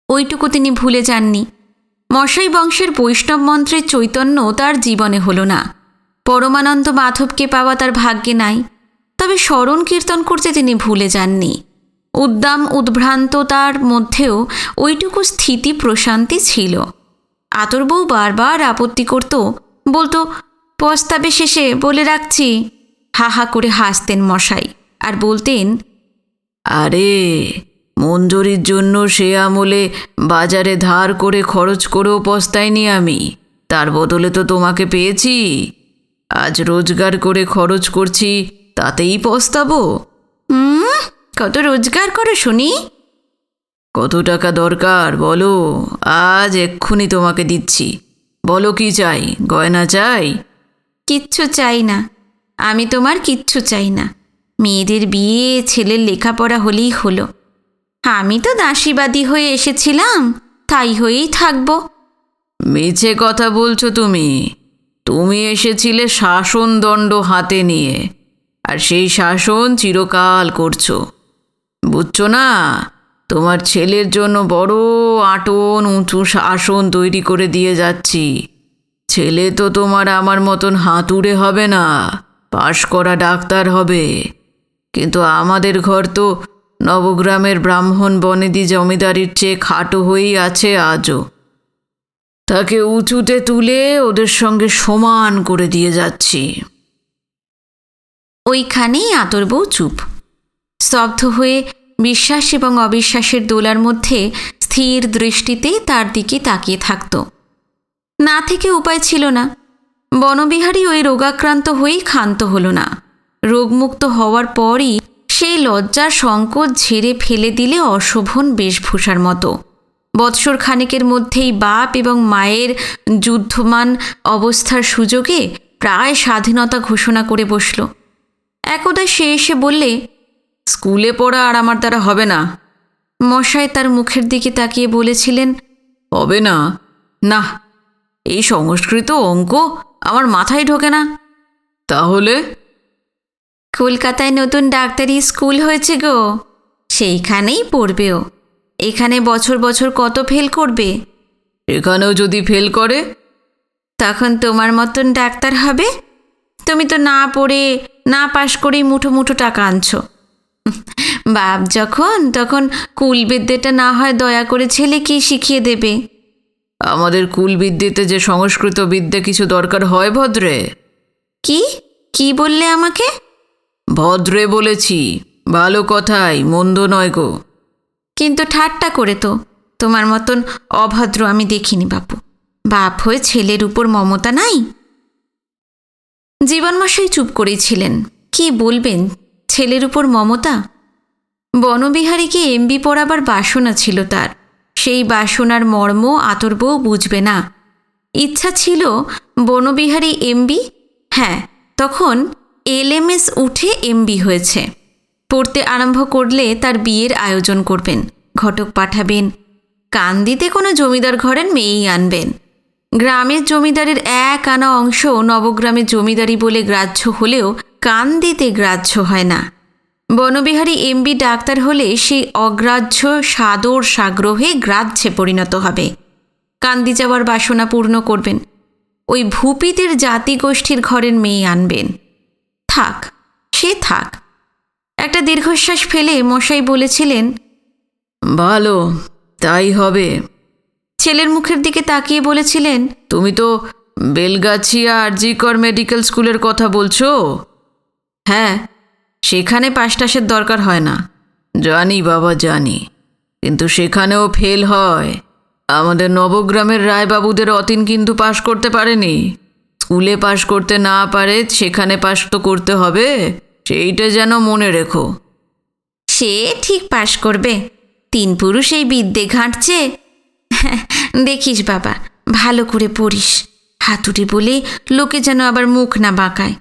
ওইটুকু তিনি ভুলে যাননি। মশাই বংশের বৈষ্ণব মন্ত্রের চৈতন্য তার জীবনে হলো না। পরমানন্দ মাধবকে পাওয়া তার ভাগ্যে নাই, তবে স্মরণ কীর্তন করতে তিনি ভুলে যাননি। উদ্দাম উদ্ভ্রান্ততার মধ্যেও ওইটুকু স্থিতি প্রশান্তি ছিল। আতর বউ বারবার আপত্তি করত, বলতো প্রস্তাবে শেষে বলে রাখছি। হা হা করে হাসতেন মশাই আর বলতেন, আরে মঞ্জুরির জন্য সে আমলে বাজারে ধার করে খরচ করেও পস্তাইনি আমি, তার বদলে তো তোমাকে পেয়েছি। আজ রোজগার করে খরচ করছি, তাতেই পস্তাবো? কত রোজগার করো শুনি? কত টাকা দরকার বলো, আজ এক্ষুনি তোমাকে দিচ্ছি। বলো কি চাই? গয়না চাই? কিচ্ছু চাই না, আমি তোমার কিচ্ছু চাই না। মেয়েদের বিয়ে, ছেলের লেখাপড়া হলেই হলো। আমি তো দাসীবাদী হয়ে এসেছিলাম, তাই হয়েই থাকবো। মিছে কথা বলছো তুমি। তুমি এসেছিলে শাসনদণ্ড হাতে নিয়ে, আর সেই শাসন চিরকাল করছো, বুঝছো না? তোমার ছেলের জন্য বড় আটন উঁচু আসন তৈরি করে দিয়ে যাচ্ছি। ছেলে তো তোমার আমার মতন হাতুড়ে হবে না, পাশ করা ডাক্তার হবে। কিন্তু আমাদের ঘর তো নবগ্রামের ব্রাহ্মণ বনেদি জমিদারির চেয়ে খাটো হয়েই আছে আজও। তাকে উঁচুতে তুলে ওদের সঙ্গে সমান করে দিয়ে যাচ্ছি। ওইখানেই আতর বউ চুপ, স্তব্ধ হয়ে বিশ্বাস এবং অবিশ্বাসের দোলার মধ্যে স্থির দৃষ্টিতে তার দিকে তাকিয়ে থাকত। না থেকে উপায় ছিল না। বনবিহারী ওই রোগাক্রান্ত হয়েই ক্ষান্ত হল না। রোগমুক্ত হওয়ার পরই সেই লজ্জার সংকোচ ঝেড়ে ফেলে দিলে অশোভন বেশভূষার মতো বৎসর খানেকের মধ্যেই বাপ এবং মায়ের যুদ্ধমান অবস্থার সুযোগে প্রায় স্বাধীনতা ঘোষণা করে বসল। একদা সে এসে বললে, স্কুলে পড়া আর আমার দ্বারা হবে না। মশাই তার মুখের দিকে তাকিয়ে বলেছিলেন, হবে না? না, এই সংস্কৃত অঙ্ক আমার মাথায় ঢোকে না। তাহলে? কলকাতায় নতুন ডাক্তারি স্কুল হয়েছে গো, সেইখানেই পড়বেও। এখানে বছর বছর কত ফেল করবে। এখানেও যদি ফেল করে? তখন তোমার মতন ডাক্তার হবে। তুমি তো না পড়ে না পাশ করেই মুঠো মুঠো টাকা আনছো। বাপ যখন তখন কুলবিদ্যেটা না হয় দয়া করে ছেলেকে শিখিয়ে দেবে। আমাদের কুলবিদ্যেতে যে সংস্কৃত বিদ্যে কিছু দরকার হয় ভদ্রে। কি কি বললে আমাকে? ভদ্রে বলেছি, ভালো কথাই, মন্দ নয় গো। কিন্তু ঠাট্টা করে তো তোমার মতন অভদ্র আমি দেখিনি বাপু। বাপ হয়ে ছেলের উপর মমতা নাই? জীবনমশাই চুপ করেই ছিলেন। কি বলবেন, ছেলের উপর মমতা? বনবিহারীকে এমবি পড়াবার বাসনা ছিল তার। সেই বাসনার মর্ম আতর বউ বুঝবে না। ইচ্ছা ছিল বনবিহারী এমবি, হ্যাঁ তখন এলএমএস উঠে এমবি হয়েছে। পড়তে আরম্ভ করলে তার বিয়ের আয়োজন করবেন, ঘটক পাঠাবেন, কান্দিতে কোনো জমিদার ঘরের মেয়েই আনবেন। গ্রামের জমিদারের এক আনা অংশ নবগ্রামের জমিদারি বলে গ্রাহ্য হলেও কান্দিতে গ্রাহ্য হয় না। বনবিহারী এমবি ডাক্তার হলে সেই অগ্রাহ্য সাদর সাগ্রহে গ্রাহ্যে পরিণত হবে। কান্দি যাওয়ার বাসনা পূর্ণ করবেন। ওই ভূপিদের জাতিগোষ্ঠীর ঘরের মেয়ে আনবেন। থাক, সে থাক। একটা দীর্ঘশ্বাস ফেলে মশাই বলেছিলেন, ভালো, তাই হবে। ছেলের মুখের দিকে তাকিয়ে বলেছিলেন, তুমি তো বেলগাছিয়া আরজিকর মেডিকেল স্কুলের কথা বলছো? হ্যাঁ, সেখানে পাশটাসের দরকার হয় না। জানি বাবা, জানি, কিন্তু সেখানেও ফেল হয়। আমাদের নবগ্রামের রায়বাবুদের অতীন কিন্তু পাশ করতে পারেনি। স্কুলে পাশ করতে না পারে, সেখানে পাশ তো করতে হবে, সেইটা যেন মনে রেখো। সে ঠিক পাশ করবে। 3 পুরুষ এই বিদ্যে ঘাঁটছে। দেখিস বাবা, ভালো করে পড়িস। হাতুড়ি বলে লোকে যেন আবার মুখ না বাঁকায়।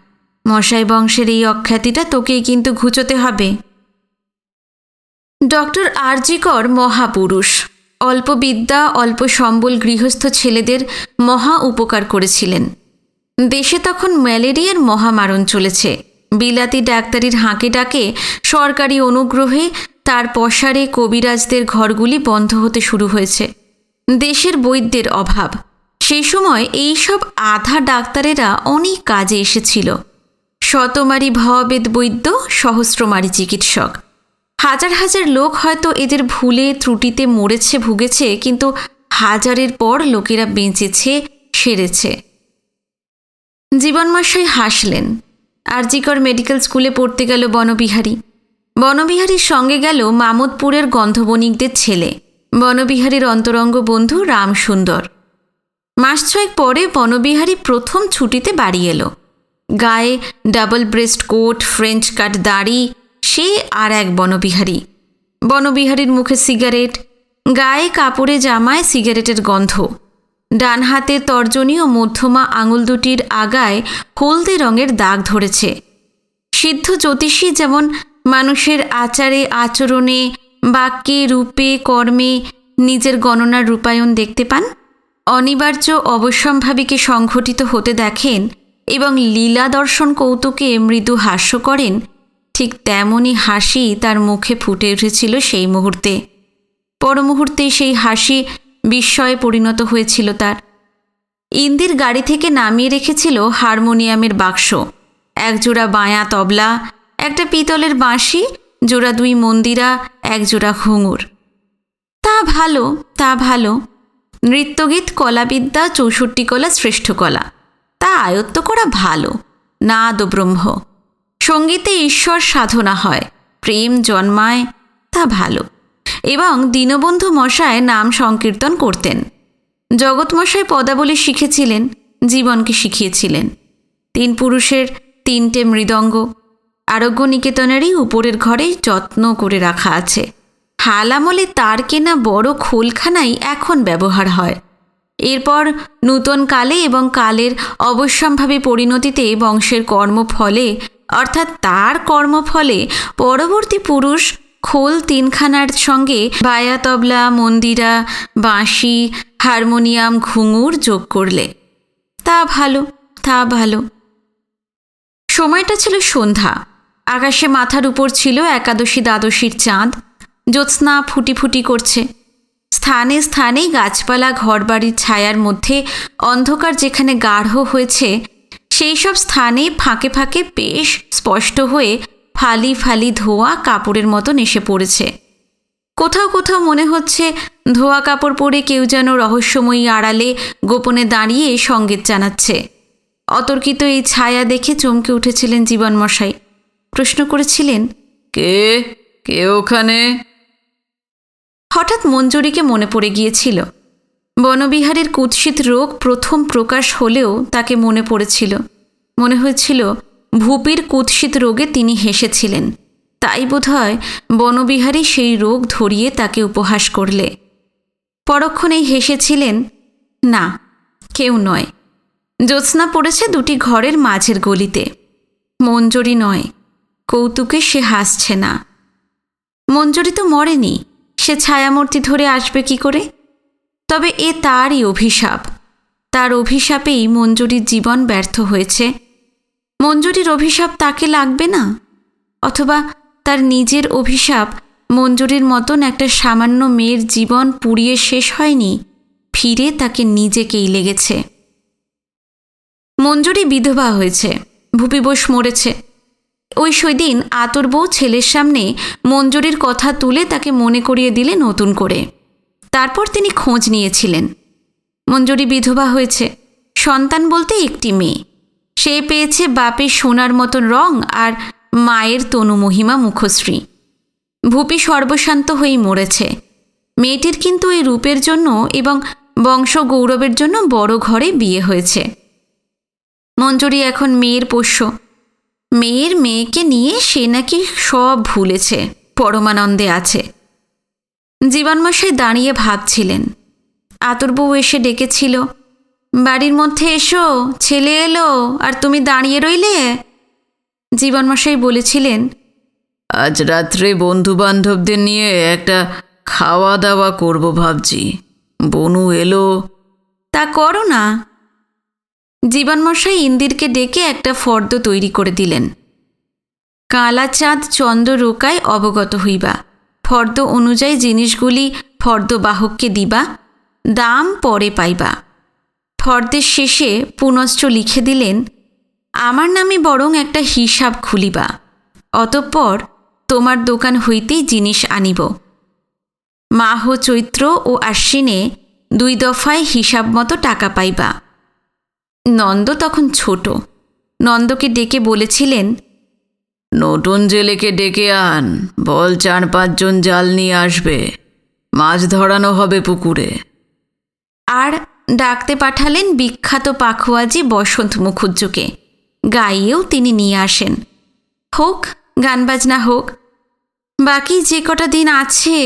মশাই বংশের এই অখ্যাতিটা তোকেই কিন্তু ঘুচোতে হবে। ডক্টর আরজিকর মহাপুরুষ। অল্প বিদ্যা অল্প সম্বল গৃহস্থ ছেলেদের মহা উপকার করেছিলেন। দেশে তখন ম্যালেরিয়ার মহামারণ চলেছে। বিলাতি ডাক্তারির হাঁকে ডাকে সরকারি অনুগ্রহে তার পসারে কবিরাজদের ঘরগুলি বন্ধ হতে শুরু হয়েছে। দেশের বৈদ্যের অভাব। সেই সময় এইসব আধা ডাক্তারেরা অনেক কাজে এসেছিল। শতমারি ভবেদ বৈদ্য, সহস্রমারি চিকিৎসক। হাজার হাজার লোক হয়তো এদের ভুলে ত্রুটিতে মরেছে, ভুগেছে, কিন্তু হাজারের পর লোকেরা বেঁচেছে, সেরেছে। জীবনমশাই হাসলেন। আরজিকর মেডিকেল স্কুলে পড়তে গেল বনবিহারী। বনবিহারীর সঙ্গে গেল মামুদপুরের গন্ধবণিকদের ছেলে, বনবিহারীর অন্তরঙ্গ বন্ধু রামসুন্দর। মাস 6 পরে বনবিহারী প্রথম ছুটিতে বাড়ি এলো। গায়ে ডাবল ব্রেস্ট কোট, ফ্রেঞ্চ কাট দাড়ি, সে আর এক বনবিহারী। বনবিহারীর মুখে সিগারেট, গায়ে কাপড়ে জামায় সিগারেটের গন্ধ। ডান হাতে তর্জনী ও মধ্যমা আঙুল দুটির আগায় হলদে রঙের দাগ ধরেছে। সিদ্ধ জ্যোতিষী যেমন মানুষের আচারে আচরণে, বাক্যে, রূপে, কর্মে নিজের গণনার রূপায়ণ দেখতে পান, অনিবার্য অবশ্যম্ভাবীকে সংঘটিত হতে দেখেন এবং লীলা দর্শন কৌতুকে মৃদু হাস্য করেন, ঠিক তেমনই হাসি তার মুখে ফুটে উঠেছিল সেই মুহূর্তে। পরমুহূর্তে সেই হাসি বিস্ময়ে পরিণত হয়েছিল তার। ইন্দির গাড়ি থেকে নামিয়ে রেখেছিল হারমোনিয়ামের বাক্স, একজোড়া বাঁয়া তবলা, একটা পিতলের বাঁশি জোড়া 2 মন্দিরা, 1 জোড়া ঘুঙুর। তা ভালো, তা ভালো। নৃত্যগীত কলাবিদ্যা 64 কলা শ্রেষ্ঠ কলা, তা আয়ত্ত করা ভালো। নাদ ব্রহ্ম, সঙ্গীতে ঈশ্বর সাধনা হয়, প্রেম জন্মায়, তা ভালো। এবং দীনবন্ধু মশায় নাম সংকীর্তন করতেন। জগৎমশাই পদাবলী শিখেছিলেন, জীবনকে শিখিয়েছিলেন। 3 পুরুষের 3টে মৃদঙ্গ আরোগ্য নিকেতনেরই উপরের ঘরে যত্ন করে রাখা আছে। হাল আমলে তার কেনা বড় খোলখানাই এখন ব্যবহার হয়। এরপর নূতন কালে এবং কালের অবশ্যম্ভাবী পরিণতিতে বংশের কর্মফলে, অর্থাৎ তার কর্মফলে পরবর্তী পুরুষ খোল 3খানার সঙ্গে বায়া তবলা, মন্দিরা, বাঁশি, হারমোনিয়াম, ঘুঙুর যোগ করলে। তা ভালো, তা ভালো। সময়টা ছিল সন্ধ্যা। আকাশে মাথার উপর ছিল একাদশী দ্বাদশীর চাঁদ। জ্যোৎস্না ফুটি ফুটি করছে। স্থানে স্থানেই গাছপালা, ঘরবাড়ির ছায়ার মধ্যে অন্ধকার যেখানে গাঢ় হয়েছে, সেই সব স্থানে ফাঁকে ফাঁকে বেশ স্পষ্ট হয়ে ফালি ফালি ধোয়া কাপড়ের মতন এসে পড়েছে। কোথাও কোথাও মনে হচ্ছে ধোয়া কাপড় পরে কেউ যেন রহস্যময়ী আড়ালে গোপনে দাঁড়িয়ে সঙ্গীত জানাচ্ছে। অতর্কিত এই ছায়া দেখে চমকে উঠেছিলেন জীবনমশাই। প্রশ্ন করেছিলেন, কে কে ওখানে? হঠাৎ মঞ্জুরিকে মনে পড়ে গিয়েছিল। বনবিহারীর কুৎসিত রোগ প্রথম প্রকাশ হলেও তাকে মনে পড়েছিল। মনে হয়েছিল ভূপির কুৎসিত রোগে তিনি হেসেছিলেন, তাই বোধহয় বনবিহারী সেই রোগ ধরিয়ে তাকে উপহাস করলে। পরক্ষণেই হেসেছিলেন, না, কেউ নয়। জ্যোৎস্না পড়েছে 2টি ঘরের মাঝের গলিতে। মঞ্জুরি নয়। কৌতুকে সে হাসছে না। মঞ্জুরি তো মরেনি, সে ছায়ামূর্তি ধরে আসবে কি করে? তবে এ তারই অভিশাপ। তার অভিশাপেই মঞ্জুরির জীবন ব্যর্থ হয়েছে। মঞ্জুরির অভিশাপ তাকে লাগবে না? অথবা তার নিজের অভিশাপ মঞ্জুরির মতন একটা সামান্য মেয়ের জীবন পুড়িয়ে শেষ হয়নি, ফিরে তাকে নিজেকেই লেগেছে। মঞ্জুরি বিধবা হয়েছে, ভূপি বোস মরেছে। ওই সেদিন আতর বউ ছেলের সামনে মঞ্জুরির কথা তুলে তাকে মনে করিয়ে দিলে নতুন করে। তারপর তিনি খোঁজ নিয়েছিলেন। মঞ্জুরি বিধবা হয়েছে, সন্তান বলতে একটি মেয়ে। সে পেয়েছে বাপের সোনার মতন রং আর মায়ের তনুমহিমা মুখশ্রী। ভূপি সর্বশান্ত হয়েই মরেছে। মেয়েটির কিন্তু এই রূপের জন্য এবং বংশ গৌরবের জন্য বড় ঘরে বিয়ে হয়েছে। মঞ্জুরি এখন মেয়ের পোষ্য। মেয়ের মেয়েকে নিয়ে সে নাকি সব ভুলেছে, পরমানন্দে আছে। জীবনমশাই দাঁড়িয়ে ভাবছিলেন। আতর বউ এসে ডেকেছিল, বাড়ির মধ্যে এসো, ছেলে এলো আর তুমি দাঁড়িয়ে রইলে। জীবনমশাই বলেছিলেন, আজ রাত্রে বন্ধু বান্ধবদের নিয়ে একটা খাওয়া দাওয়া করব ভাবছি। বনু এলো। তা করো না। জীবনমশাই ইন্দিরকে ডেকে একটা ফর্দ তৈরি করে দিলেন। কালা চাঁদ চন্দ্র রোকায় অবগত হইবা, ফর্দ অনুযায়ী জিনিসগুলি ফর্দবাহককে দিবা, দাম পরে পাইবা। ফর্দের শেষে পুনশ্চ লিখে দিলেন, আমার নামে বরং একটা হিসাব খুলিবা, অতঃপর তোমার দোকান হইতেই জিনিস আনিব। মাহ চৈত্র ও আশ্বিনে 2 দফায় হিসাব মতো টাকা পাইবা। নন্দ তখন ছোট। নন্দকে ডেকে বলেছিলেন, নতুন জেলেকে ডেকে আন, বল 4-5 জন জাল নিয়ে আসবে, মাছ ধরানো হবে পুকুরে। আর ডাকতে পাঠালেন বিখ্যাত পাখোয়াজি বসন্ত মুখুজ্জকে। গাইয়েও তিনি নিয়ে আসেন। হোক, গানবাজনা হোক। বাকি যে কটা দিন আছে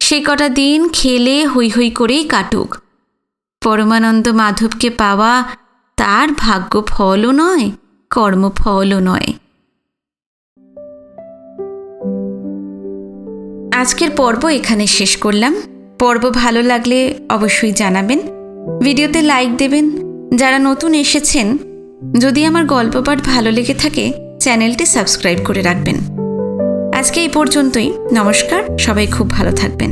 সে কটা দিন খেলে হৈ হৈ করেই কাটুক। পরমানন্দ মাধবকে পাওয়া তার ভাগ্য ফলও নয়, কর্মফলও নয়। আজকের পর্ব এখানে শেষ করলাম। পর্ব ভালো লাগলে অবশ্যই জানাবেন, ভিডিওতে লাইক দেবেন। যারা নতুন এসেছেন, যদি আমার গল্প পাঠ ভালো লেগে থাকে চ্যানেলটি সাবস্ক্রাইব করে রাখবেন। আজকে এই পর্যন্তই। নমস্কার, সবাই খুব ভালো থাকবেন।